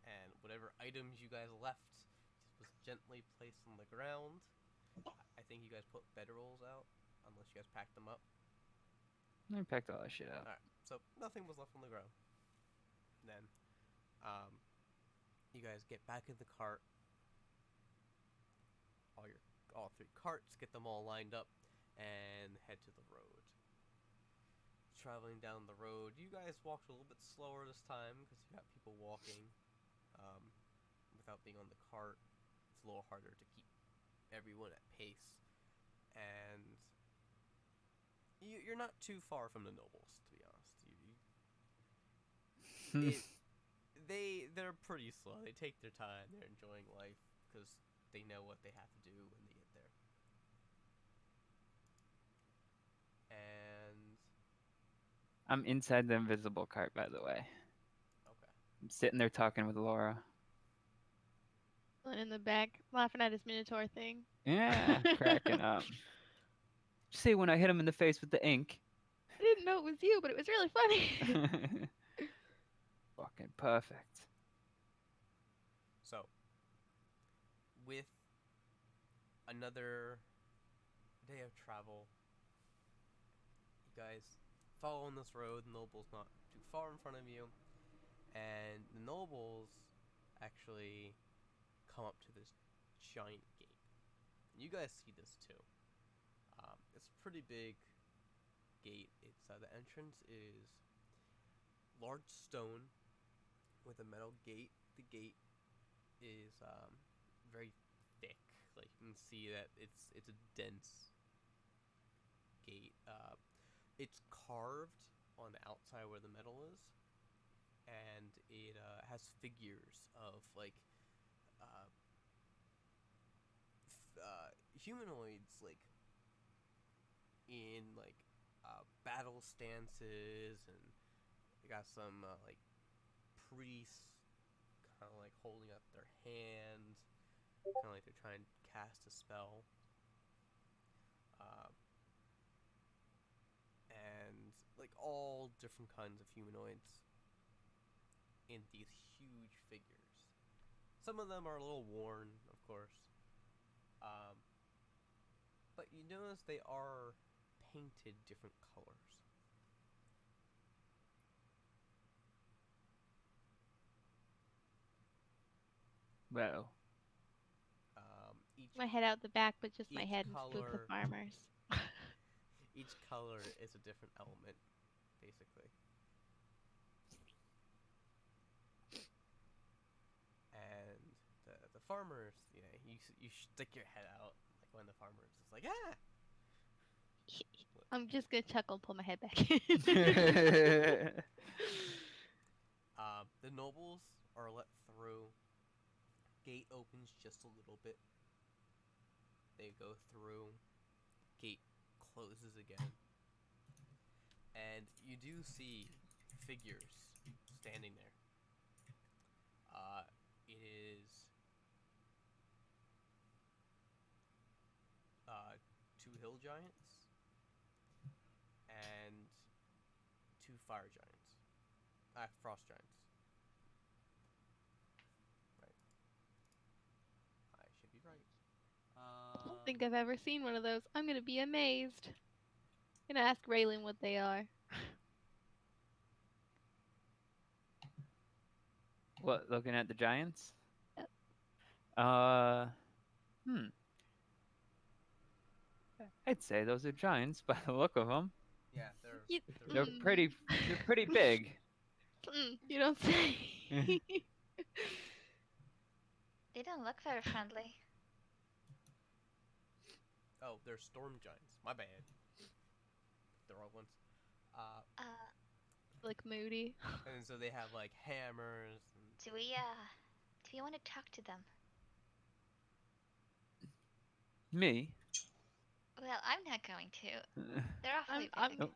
And whatever items you guys left was gently placed on the ground. I think you guys put bedrolls out, unless you guys packed them up. I packed all that shit up. Alright, so nothing was left on the ground. Then, you guys get back in the cart. All three carts, get them all lined up, and head to the road. Traveling down the road, you guys walked a little bit slower this time because you got people walking. Without being on the cart, it's a little harder to keep everyone at pace. And you're not too far from the nobles, to be honest. They're pretty slow. They take their time. They're enjoying life because they know what they have to do when they get there. And I'm inside the invisible cart, by the way. okay, I'm sitting there talking with Laura. In the back, laughing at his Minotaur thing. Yeah, cracking up. See when I hit him in the face with the ink. I didn't know it was you, but it was really funny. Fucking perfect. so with another day of travel, you guys follow on this road. The noble's not too far in front of you, and the nobles actually come up to this giant gate. And you guys see this too. It's a pretty big gate. It's the entrance is large stone with a metal gate. The gate is very thick. Like you can see that it's a dense gate. It's carved on the outside where the metal is, and it has figures of like humanoids like in like battle stances, and they got some like priests kind of like holding up their hands, kind of like they're trying to cast a spell. Uh, and like all different kinds of humanoids in these huge figures. Some of them are a little worn, of course. But you notice they are painted different colors. Whoa. Each My head out the back, but just my each head instead of the color- farmers. each color is a different element, basically. And the farmers, you stick your head out like when the farmers is like, ah. I'm just gonna chuckle and pull my head back. The nobles are let through. Gate opens just a little bit. They go through. Gate closes again. And you do see figures standing there. It is two hill giants and two fire giants. Frost giants. Right. I should be right. I don't think I've ever seen one of those. I'm gonna be amazed. I'm gonna ask Raylan what they are. What, looking at the giants? Yep. I'd say those are giants by the look of them. Yeah, You- They're Mm. they're pretty big. You don't say. They don't look very friendly. Oh, they're storm giants. My bad. They're all ones. Like moody. And so they have like hammers. And Do we want to talk to them? Me? Well, I'm not going to. They're awfully I'm big.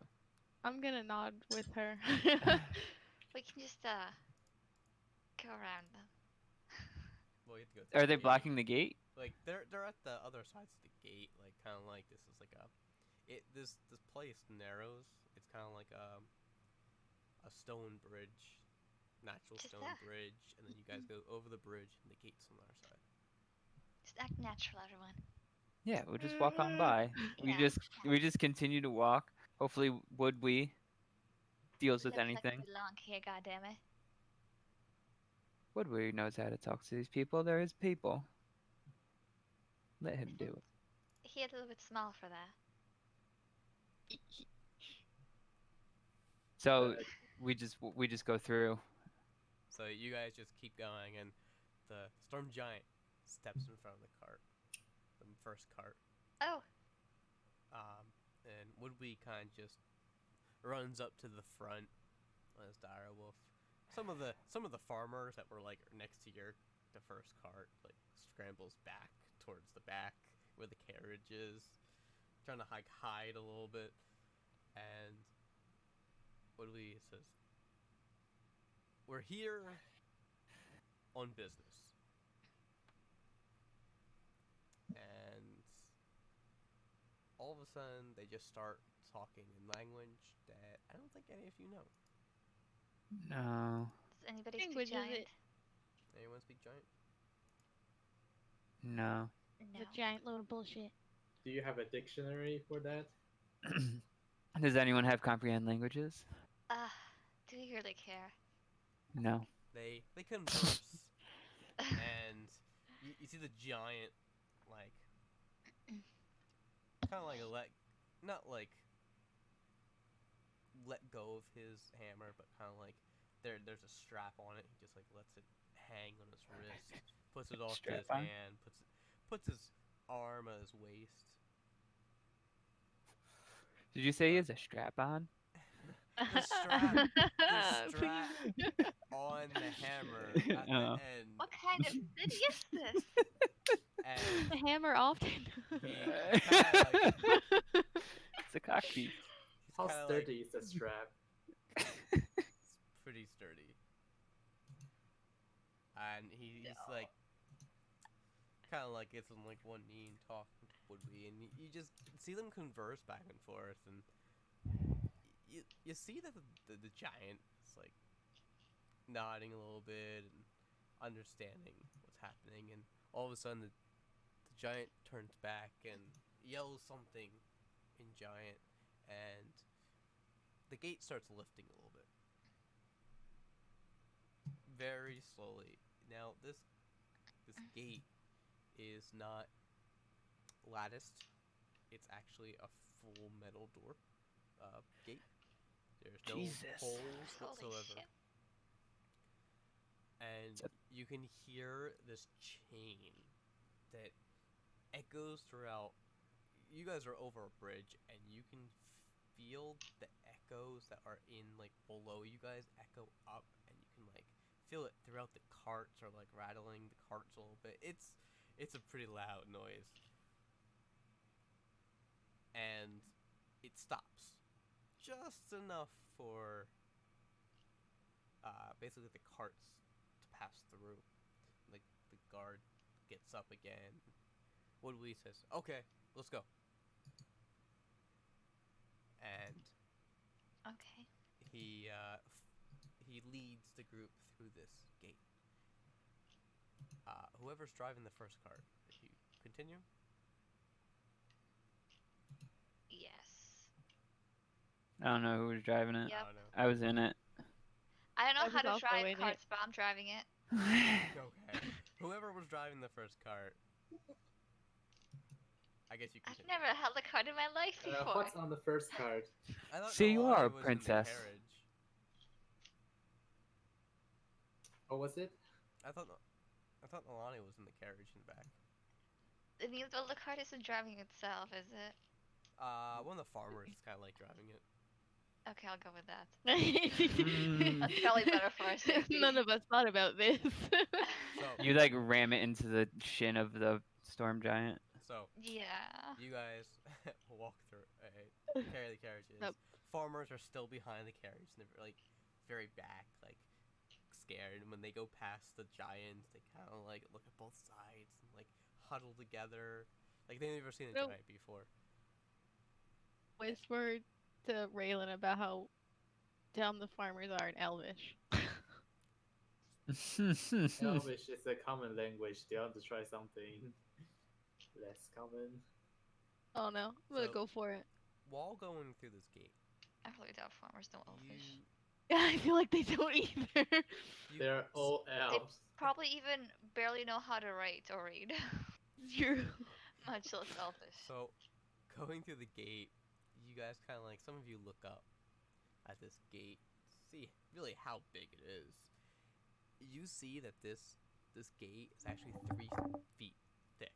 I'm gonna nod with her. We can just go around them. well, you have to go through Are the they gate. blocking the gate? Like they're at the other sides of the gate. Like kind of like this is like this place narrows. It's kind of like a stone bridge, natural Just stone that. bridge, and then you guys go over the bridge and the gate's on the other side. Just act natural, everyone. Yeah, we'll just walk on by. Yeah. We just continue to walk. Hopefully Woodwee deals with Looks like anything. we belong here, goddammit. Woodwee knows how to talk to these people. They're his people. Let him do it. He a little bit small for that. So we just go through. So you guys just keep going, and the storm giant steps in front of the cart, the first cart. Oh, And Woodwee kind of just runs up to the front as Direwolf. Some of the farmers that were like next to the first cart like scrambles back towards the back where the carriage is, trying to hide a little bit. And Woodwee says, "We're here on business." And all of a sudden, they just start talking in language that I don't think any of you know. No. does anybody Language speak is giant? it? Anyone speak giant? No. No. The giant load of bullshit. Do you have a dictionary for that? Does anyone have comprehend languages? Do you really care? No. They converse, and you see the giant like kind of like not like let go of his hammer, but kind of like there's a strap on it. He just like lets it hang on his wrist, puts it off to his Strap on? hand, puts his arm at his waist. Did you say he has a strap on? The strap Please. on the hammer at Oh. the end, What kind of city is this? the hammer often. He kinda, like, It's a cock piece. he's How kinda, like, sturdy is the strap? it's pretty sturdy. And he's like, kind of like gets on like one knee and talking to Woodley, and you just see them converse back and forth, and you see that the giant is like nodding a little bit and understanding what's happening, and all of a sudden the giant turns back and yells something in giant, and the gate starts lifting a little bit, very slowly. Now this gate is not latticed. It's actually a full metal door gate. There's no Jesus. holes Holy whatsoever. shit. And you can hear this chain that echoes throughout. You guys are over a bridge, and you can feel the echoes that are in like below you guys echo up, and you can like feel it throughout the carts, or like rattling the carts a little bit. It's a pretty loud noise. And it stops just enough for basically the carts to pass through. Like the guard gets up again. Woodley says, "Okay, let's go." And Okay. he leads the group through this gate. Whoever's driving the first cart, if you continue. Yes. I don't know who was driving it. Yep. I don't know. I was in it. I don't I know how was to also drive in it. carts, but I'm driving it. Okay. Whoever was driving the first cart. I guess you I've continue. never held a cart in my life before. What's on the first card? I thought See, you Nalani are a was in the princess. carriage. What was it? I thought Nalani was in the carriage in the back. It means well, the cart isn't driving itself, is it? One of the farmers is kind of like driving it. Okay, I'll go with that. Mm. That's probably better for our safety. None of us thought about this. So, You like ram it into the shin of the storm giant. so Yeah. you guys walk through, carry the carriages. Nope. Farmers are still behind the carriage, and they're like very back, like scared. And when they go past the giant, they kind of like look at both sides and like huddle together, like they've never seen a Nope. giant before. Whisper to Raylan about how dumb the farmers are in Elvish. Elvish is a common language. Do you want to try something less common? Oh no, I'm gonna So- go for it. While going through this gate, I really doubt farmers know Elvish. I feel like they don't either. They're all elves. Probably even barely know how to write or read. True. Much less Elvish. So, going through the gate, you guys kind of like, some of you look up at this gate, see really how big it is. You see that this gate is actually 3 feet thick.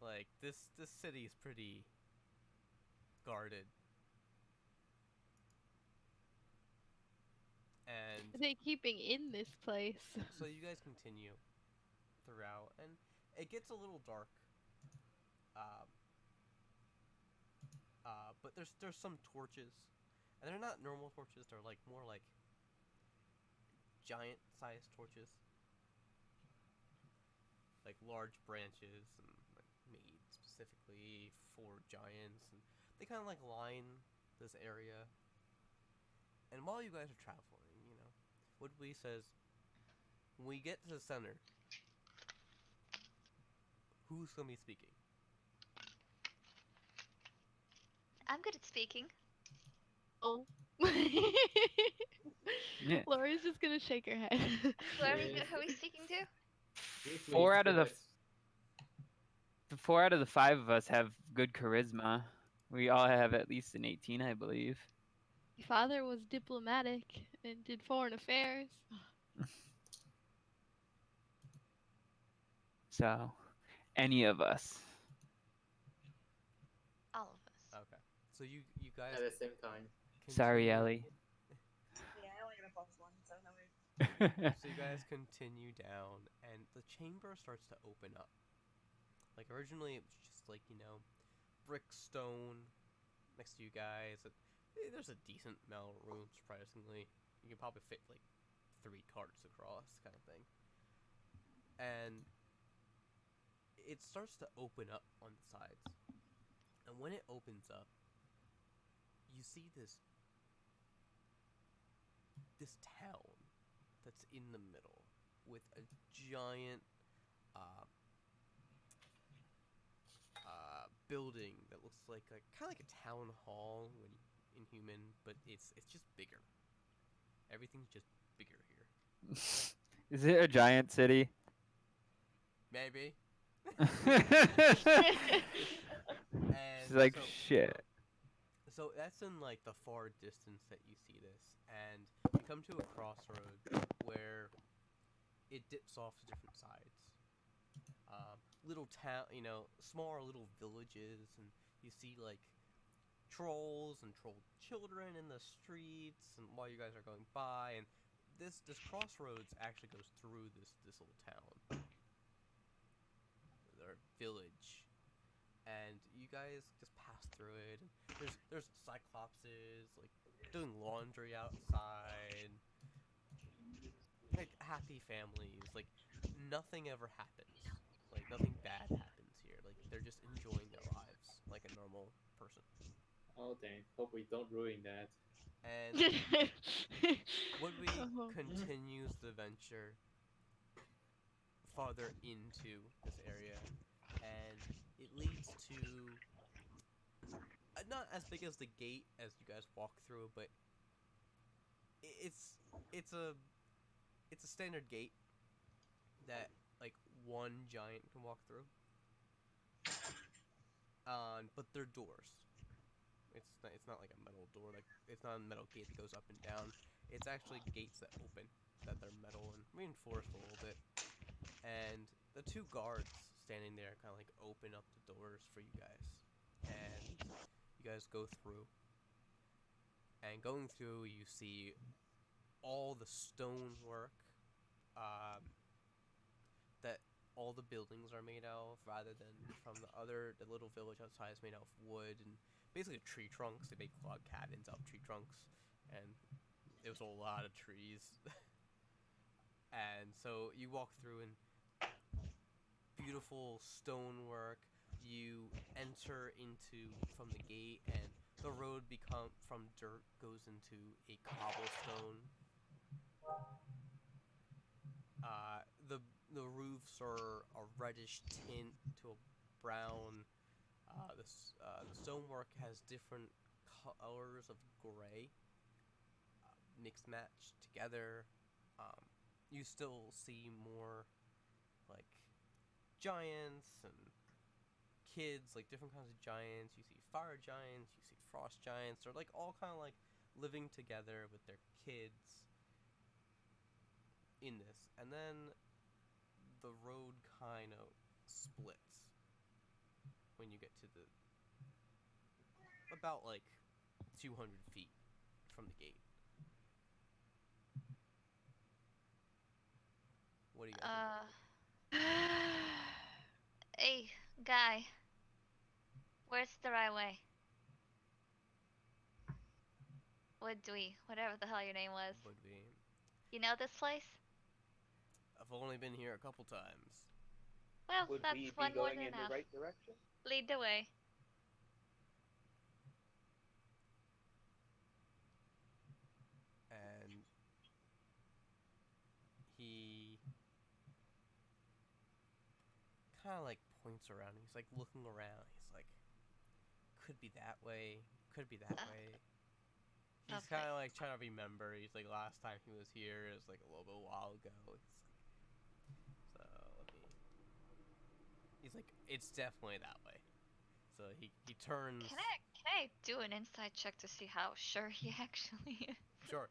Like this city is pretty guarded. And Are they keeping in this place? so you guys continue throughout, and it gets a little dark. But there's some torches, and they're not normal torches. They're like more like giant-sized torches, like large branches and like made specifically for giants, and they kind of like line this area. And while you guys are traveling, you know, Woodley says, when we get to the center, who's gonna be speaking? I'm good at speaking. Oh. Yeah. Laura's just gonna shake her head. Who are we, Yeah. who are we speaking to? Usually Four it's out of the the best- The 4 out of the 5 of us have good charisma. We all have at least an 18, I believe. My father was diplomatic and did foreign affairs. So, any of us. All of us. Okay, so you guys. at the same time. Sorry, continue- Ellie. Yeah, I only got a +1, so no worries. So you guys continue down, and the chamber starts to open up. Like originally, it was just like brick stone next to you guys. There's a decent amount of room, surprisingly. You can probably fit like 3 carts across, kind of thing. And it starts to open up on the sides. And when it opens up, you see this town that's in the middle with a giant building that looks like kind of like a town hall when in human, but it's just bigger. Everything's just bigger here. Is it a giant city? Maybe. She's like, so, shit. So that's in like the far distance that you see this, and you come to a crossroad where it dips off to different sides. Little town, smaller little villages, and you see like trolls and troll children in the streets, and while you guys are going by, and this crossroads actually goes through this little town, or village, and you guys just pass through it. And there's cyclopses like doing laundry outside, like happy families. Like nothing ever happens. Like nothing bad happens here. Like they're just enjoying their lives like a normal person. Oh dang! Hope we don't ruin that. And Woodby Oh. continues the venture farther into this area, and it leads to not as big as the gate as you guys walk through, but it's a standard gate that like one giant can walk through. But they're doors. It's not like a metal door. Like it's not a metal gate that goes up and down. It's actually gates that open, that they're metal and reinforced a little bit. And the 2 guards standing there kind of like open up the doors for you guys, and you guys go through. And going through, you see all the stonework that all the buildings are made out of, rather than from the little village outside is made out of wood and basically tree trunks. They make log cabins out of tree trunks, and it was a lot of trees. And so you walk through, and beautiful stonework. You enter from the gate, and the road from dirt goes into a cobblestone. The roofs are a reddish tint to a brown. The stonework has different colors of gray, mixed matched together. You still see more like giants and kids, like different kinds of giants. You see fire giants, you see frost giants. They're like all kind of like living together with their kids in this. And then the road kind of splits when you get to about like 200 feet from the gate. What do you guys think? Hey, guy. Where's the right way? Whatever the hell your name was. Would be. You know this place? I've only been here a couple times. Well, Would that's we be one more going than in enough. the right direction? Lead the way. And he kind of like points around. He's like looking around. He's like, could be that way. Could be that way. He's Okay. kind of like trying to remember. He's like, last time he was here is like a little bit while ago. He's like, it's definitely that way. So he turns. Can I do an insight check to see how sure he actually is? Sure.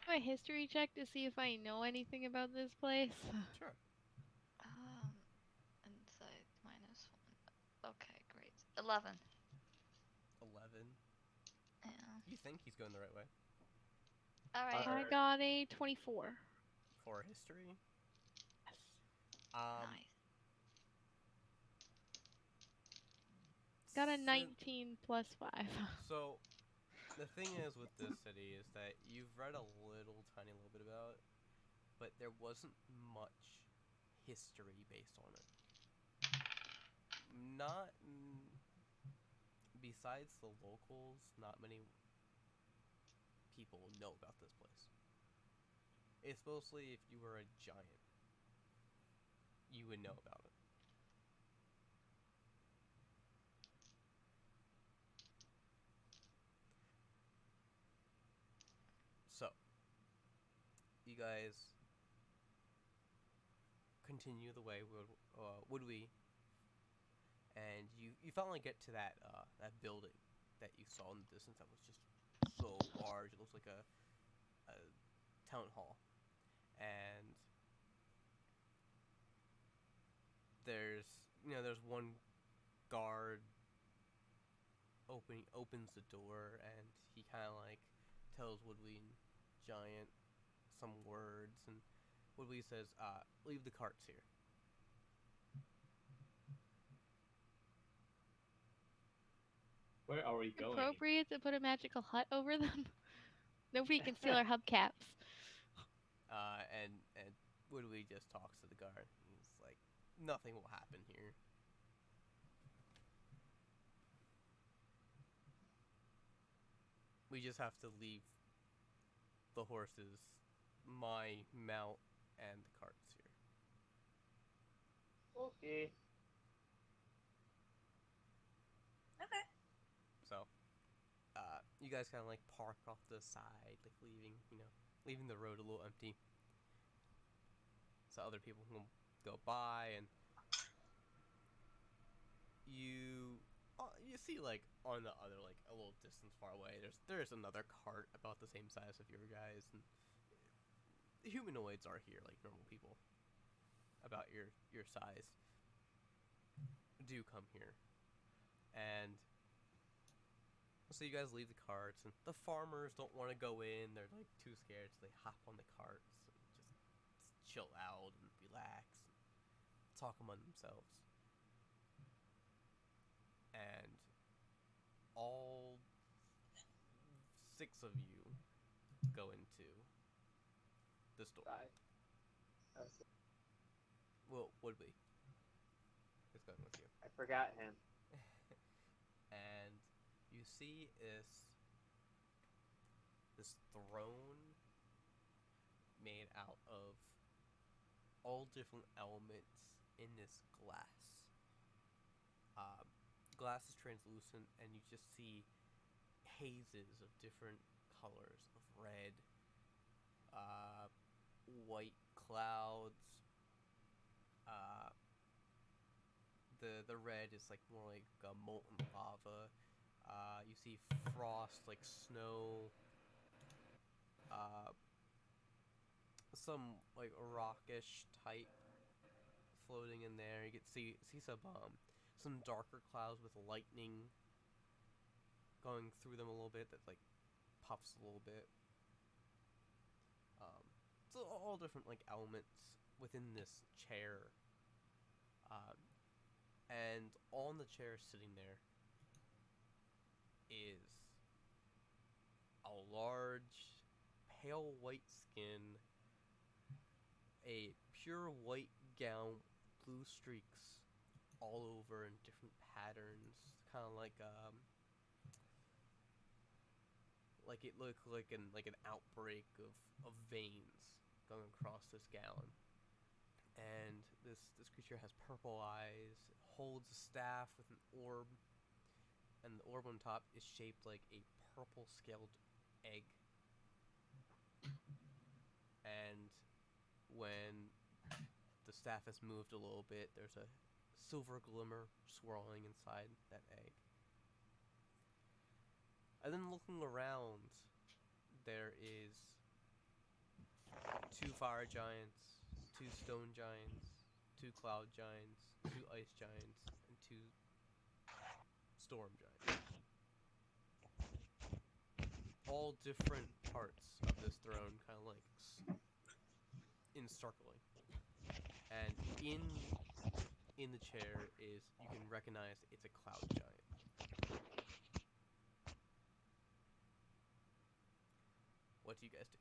Do a history check to see if I know anything about this place. Sure. Insight -1. Okay, great. 11. 11. Yeah. You think he's going the right way? All right. I got a 24. For history. Yes. Um, Nice. Got a sin- 19 plus 5. So, the thing is with this city is that you've read a tiny little bit about it, but there wasn't much history based on it. Not besides the locals, not many people know about this place. It's mostly if you were a giant, you would know about it. So, you guys continue the way would we, and you finally get to that building that you saw in the distance that was just so large. It looks like a town hall, and there's one guard opens the door, and he kind of like tells Woodley and Giant some words, and Woodley says, leave the carts here. Where are we going? Appropriate to put a magical hut over them. Nobody can steal our hubcaps. And Woodley just talks to the guard. He's like, nothing will happen here. We just have to leave the horses, my mount, and the carts here. Okay. Okay. So, you guys kind of like park off to the side, like leaving the road a little empty, so other people can go by, and you see like on the other like a little distance far away, there's another cart about the same size of your guys, and humanoids are here like normal people about your size do come here, and so you guys leave the carts, and the farmers don't want to go in. They're like too scared, so they hop on the carts and just chill out and relax and talk among themselves. And all 6 of you go into the store. Right. Well, Woodley is going with you. I forgot him. And you see this throne made out of all different elements in this glass. Glass is translucent, and you just see hazes of different colors of red, white clouds. The red is like more like molten lava. You see frost, like snow. Some like rockish type floating in there. You can see some darker clouds with lightning going through them a little bit that like puffs a little bit. So all different like elements within this chair. And on the chair sitting there is a large, pale white skin, a pure white gown, blue streaks all over in different patterns, kind of like it looked like an outbreak of veins going across this gown. And this creature has purple eyes, holds a staff with an orb, and the orb on top is shaped like a purple scaled egg. And when the staff has moved a little bit, there's a silver glimmer swirling inside that egg. And then looking around, there is 2 fire giants, 2 stone giants, 2 cloud giants, 2 ice giants, and 2 storm giants. All different parts of this throne. encircling, and in the chair is you can recognize it's a cloud giant. What do you guys do?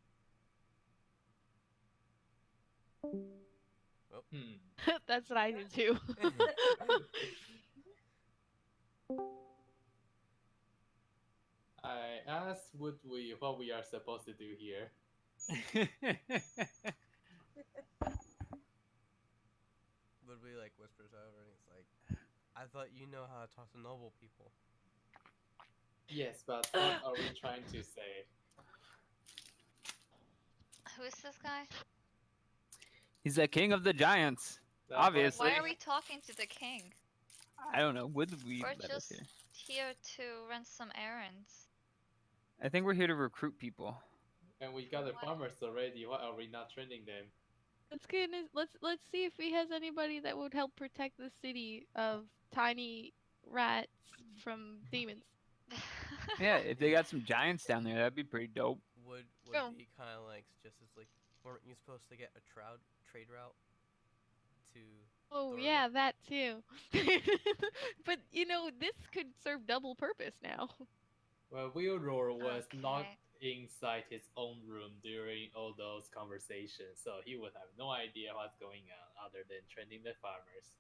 That's what I did too. I asked what we are supposed to do here. Woodley like whispers over and he's like, I thought you know how to talk to noble people. Yes, but what are we trying to say? Who is this guy? He's the king of the giants. That's what- Obviously. Why are we talking to the king? I don't know. Would we We're let us just here? here to run some errands. I think we're here to recruit people. And we got the What? farmers already. Why are we not training them? Let's see if he has anybody that would help protect the city of tiny rats from demons. Yeah, if they got some giants down there, that'd be pretty dope. Would Oh. be kind of like just as like, weren't you supposed to get a trade route to? Oh Thorvik? yeah, that too. But you know, this could serve double purpose now. Well, Wheelroar was not Okay. inside his own room during all those conversations, so he would have no idea what's going on other than training the farmers.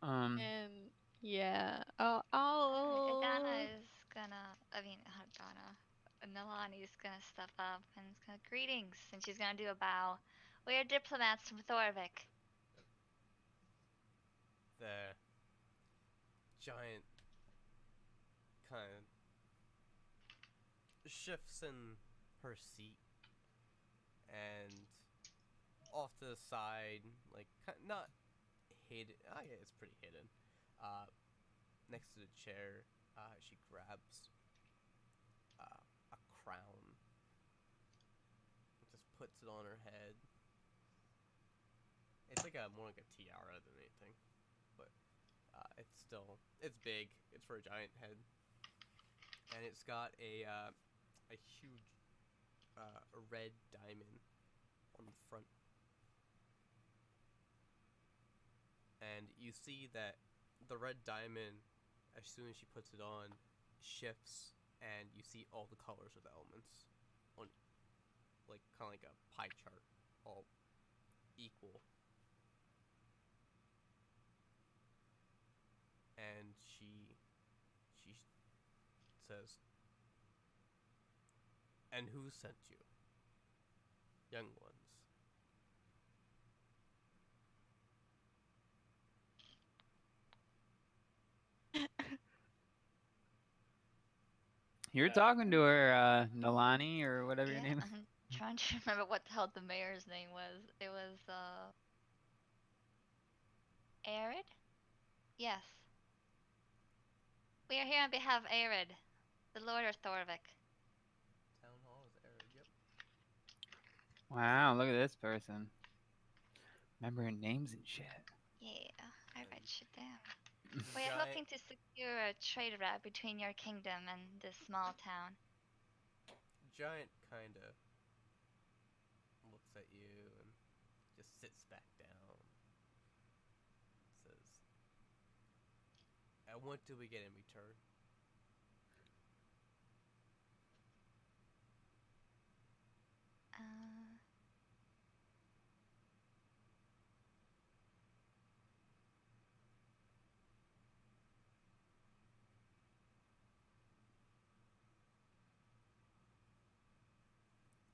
And yeah, Adana is gonna, Nalani's gonna step up and is gonna greetings, and she's gonna do a bow. We are diplomats from Thorvik. The giant kind of shifts in her seat and off to the side, like not hidden. Oh yeah, it's pretty hidden. Next to the chair, she grabs a crown, and just puts it on her head. It's like more like a tiara than anything, but it's big. It's for a giant head, and it's got a huge red diamond on the front. And you see that the red diamond, as soon as she puts it on, shifts, and you see all the colors of the elements on, like kind of like a pie chart, all equal. And she says, "And who sent you, young ones?" You're talking to her, Nalani, or whatever your Yeah, name is. I'm trying to remember what the hell the mayor's name was. It was Arid? Yes. We are here on behalf of Arid, the Lord of Thorvik. Town hall is Arab, yep. Wow, look at this person. Remembering names and shit. Yeah, I write shit down. We are looking to secure a trade route between your kingdom and this small town. Giant kinda looks at you and just sits back down. Says, "And what do we get in return?"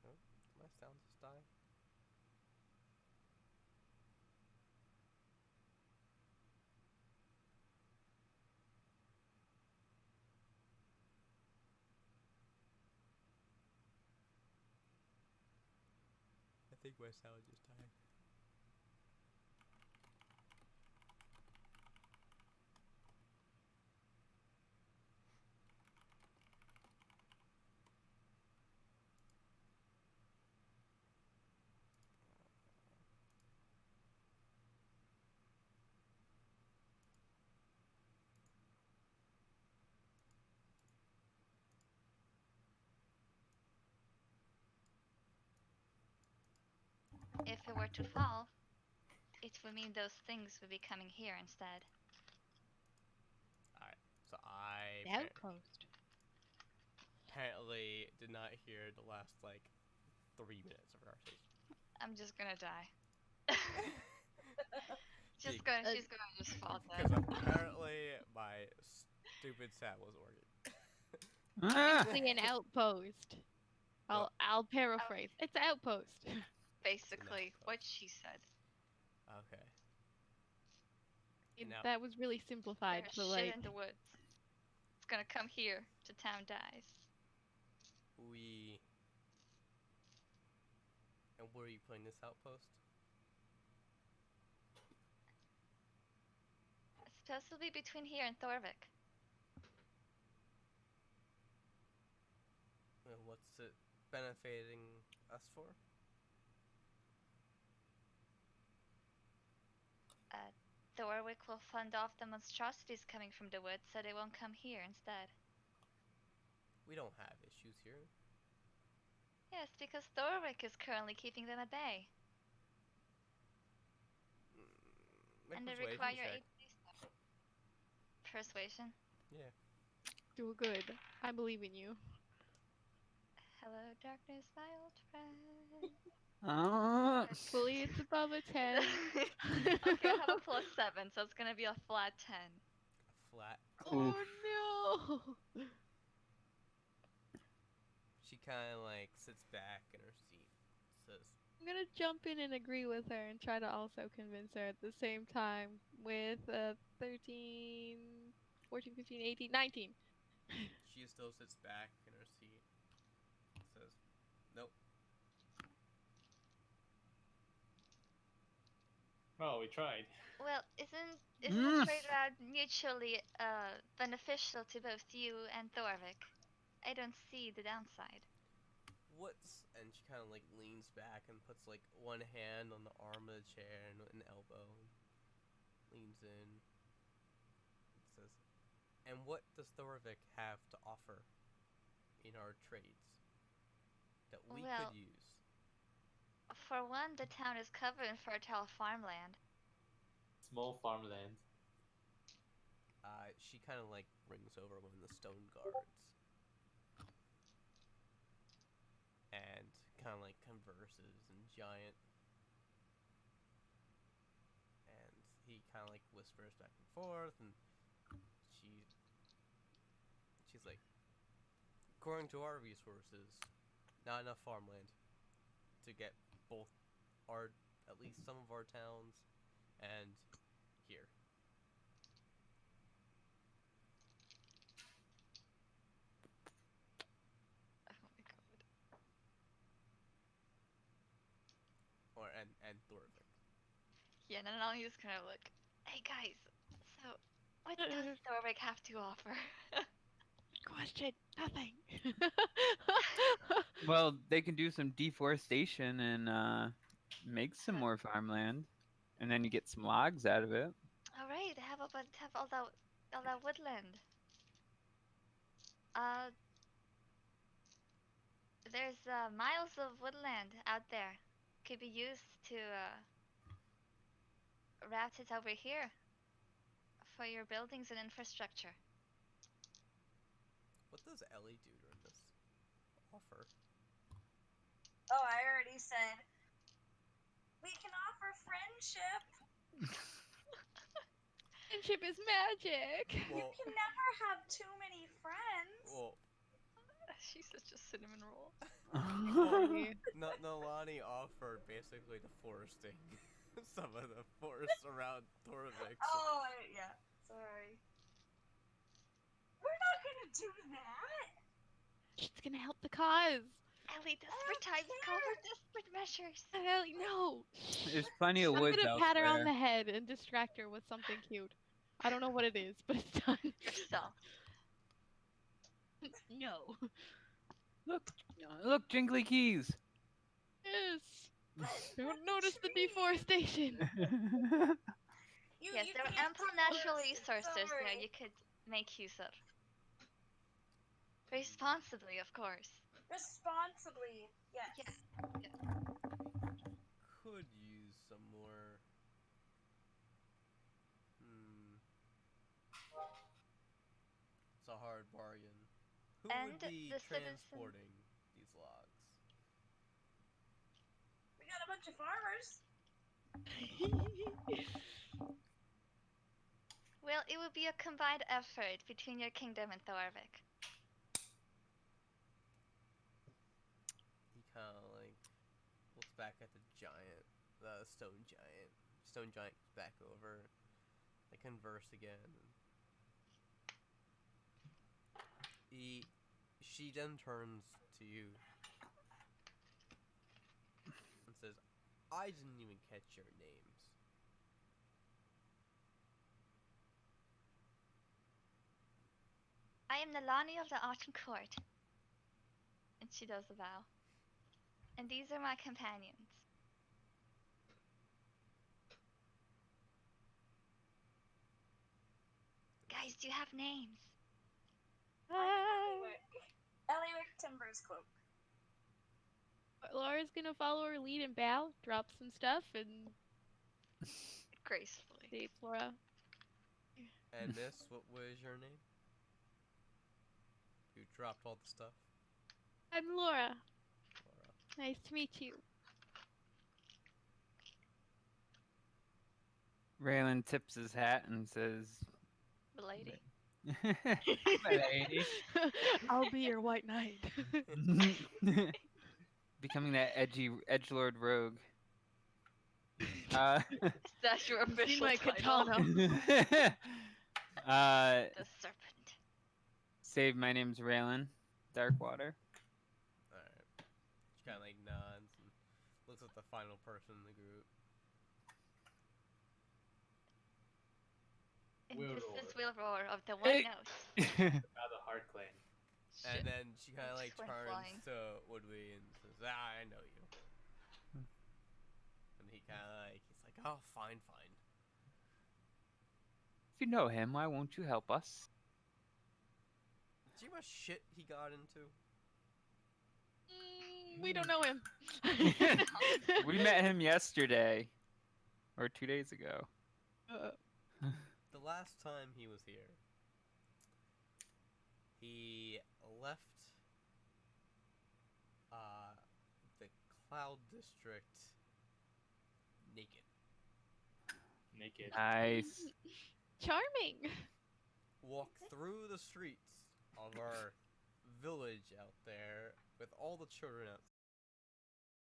Oh, my sound just died. I think my sound just died. it were to fall, it would mean those things would be coming here instead. Alright, so I The outpost. apparently did not hear the last, like, 3 minutes of our conversation. I'm just gonna die. Big- She's gonna just fall Because dead. apparently my stupid stat wasn't working. Ah! Basically an outpost. I'll paraphrase. It's an outpost. Basically, what outpost. she said. Okay. Now- That was really simplified, There's but shit like in the woods. It's gonna come here to town dies. And where are you putting this outpost? It's supposed to be between here and Thorvik. And what's it benefiting us for? Thorvik will fund off the monstrosities coming from the woods so they won't come here instead. We don't have issues here. Yes, because Thorvik is currently keeping them at bay. Make And they persuasion require check. 8 persuasion. Yeah. do good. I believe in you. Hello, darkness, my old friend. Hopefully it's above a 10. Okay, I have a +7, so it's gonna be a flat 10. Flat. Oh no! She kind of like sits back in her seat. Says, I'm gonna jump in and agree with her and try to also convince her at the same time with 13, 14, 15, 18, 19. she still sits back in her seat. Says, nope. Oh, we tried. Well, isn't the trade route mutually beneficial to both you and Thorvik? I don't see the downside. And she kind of like leans back and puts like one hand on the arm of the chair and an elbow. Leans in. Says, and what does Thorvik have to offer in our trades that we Well, could use? For one, the town is covered in fertile farmland. Small farmland. She kind of like brings over one of the stone guards and kind of like converses in giant, and he kind of like whispers back and forth, and she's like, according to our resources, not enough farmland to get both at least some of our towns and here. Oh my god. And Thorvik. Yeah, and then I'm just kind of like, hey guys, so what does Thorvik have to offer? Question. Nothing. Well, they can do some deforestation and make some more farmland, and then you get some logs out of it. Alright, have all that woodland. There's miles of woodland out there. Could be used to route it over here for your buildings and infrastructure. What does Ellie do during this offer? Oh, I already said we can offer friendship. Friendship is magic. You can never have too many friends. Well, She's such a cinnamon roll. Nolani offered basically deforesting some of the forests around Thorvik. Oh, yeah. Sorry. We're not gonna do that. It's gonna help the cause. Ellie, desperate times call for desperate measures. Ellie, no. There's plenty of I'm woods gonna pat her on the elsewhere. head and distract her with something cute. I don't know what it is, but it's done. Yourself. No. Look, jingly keys. Yes. Don't notice the deforestation. Yes, there are can't ample do natural this, resources there sorry. you could make use of. Responsibly, of course. Responsibly, yes. Yes. Could some more. It's a hard bargain. Who And would be the citizen- transporting these logs? We got a bunch of farmers. Well, it would be a combined effort between your kingdom and Thorvik. He kind of like looks back at the giant, the stone giant. Stone giant comes back over. They converse again. She then turns to you and says, "I didn't even catch your names." I am Nalani of the Autumn Court. And she does a bow. And these are my companions. Guys, do you have names? Eliwick Timber's cloak. Laura's gonna follow her lead and bow, drop some stuff, and Gracefully. say Flora. And Miss, what was your name? You dropped all the stuff. I'm Laura. Laura. Nice to meet you. Raylan tips his hat and says, Lady. "My lady." I'll be your white knight. Becoming that edgelord rogue. That's your See official my title. katana. The serpent. Save, my name's Raylan Darkwater. Alright. She kind of like nods and looks at the final person in the group. And Will this Roar. is Will Roar of the White Nose. About the Heart Clan. And then she kind of like Twin turns flying. to Woodway and says, I know you. And he kind of like, he's like, oh, fine. If you know him, why won't you help us? See how much shit he got into? We don't know him. We met him yesterday. Or 2 days ago. The last time he was here, he left the Cloud District naked. Naked. Nice. Charming. Walked through the streets of our village out there with all the children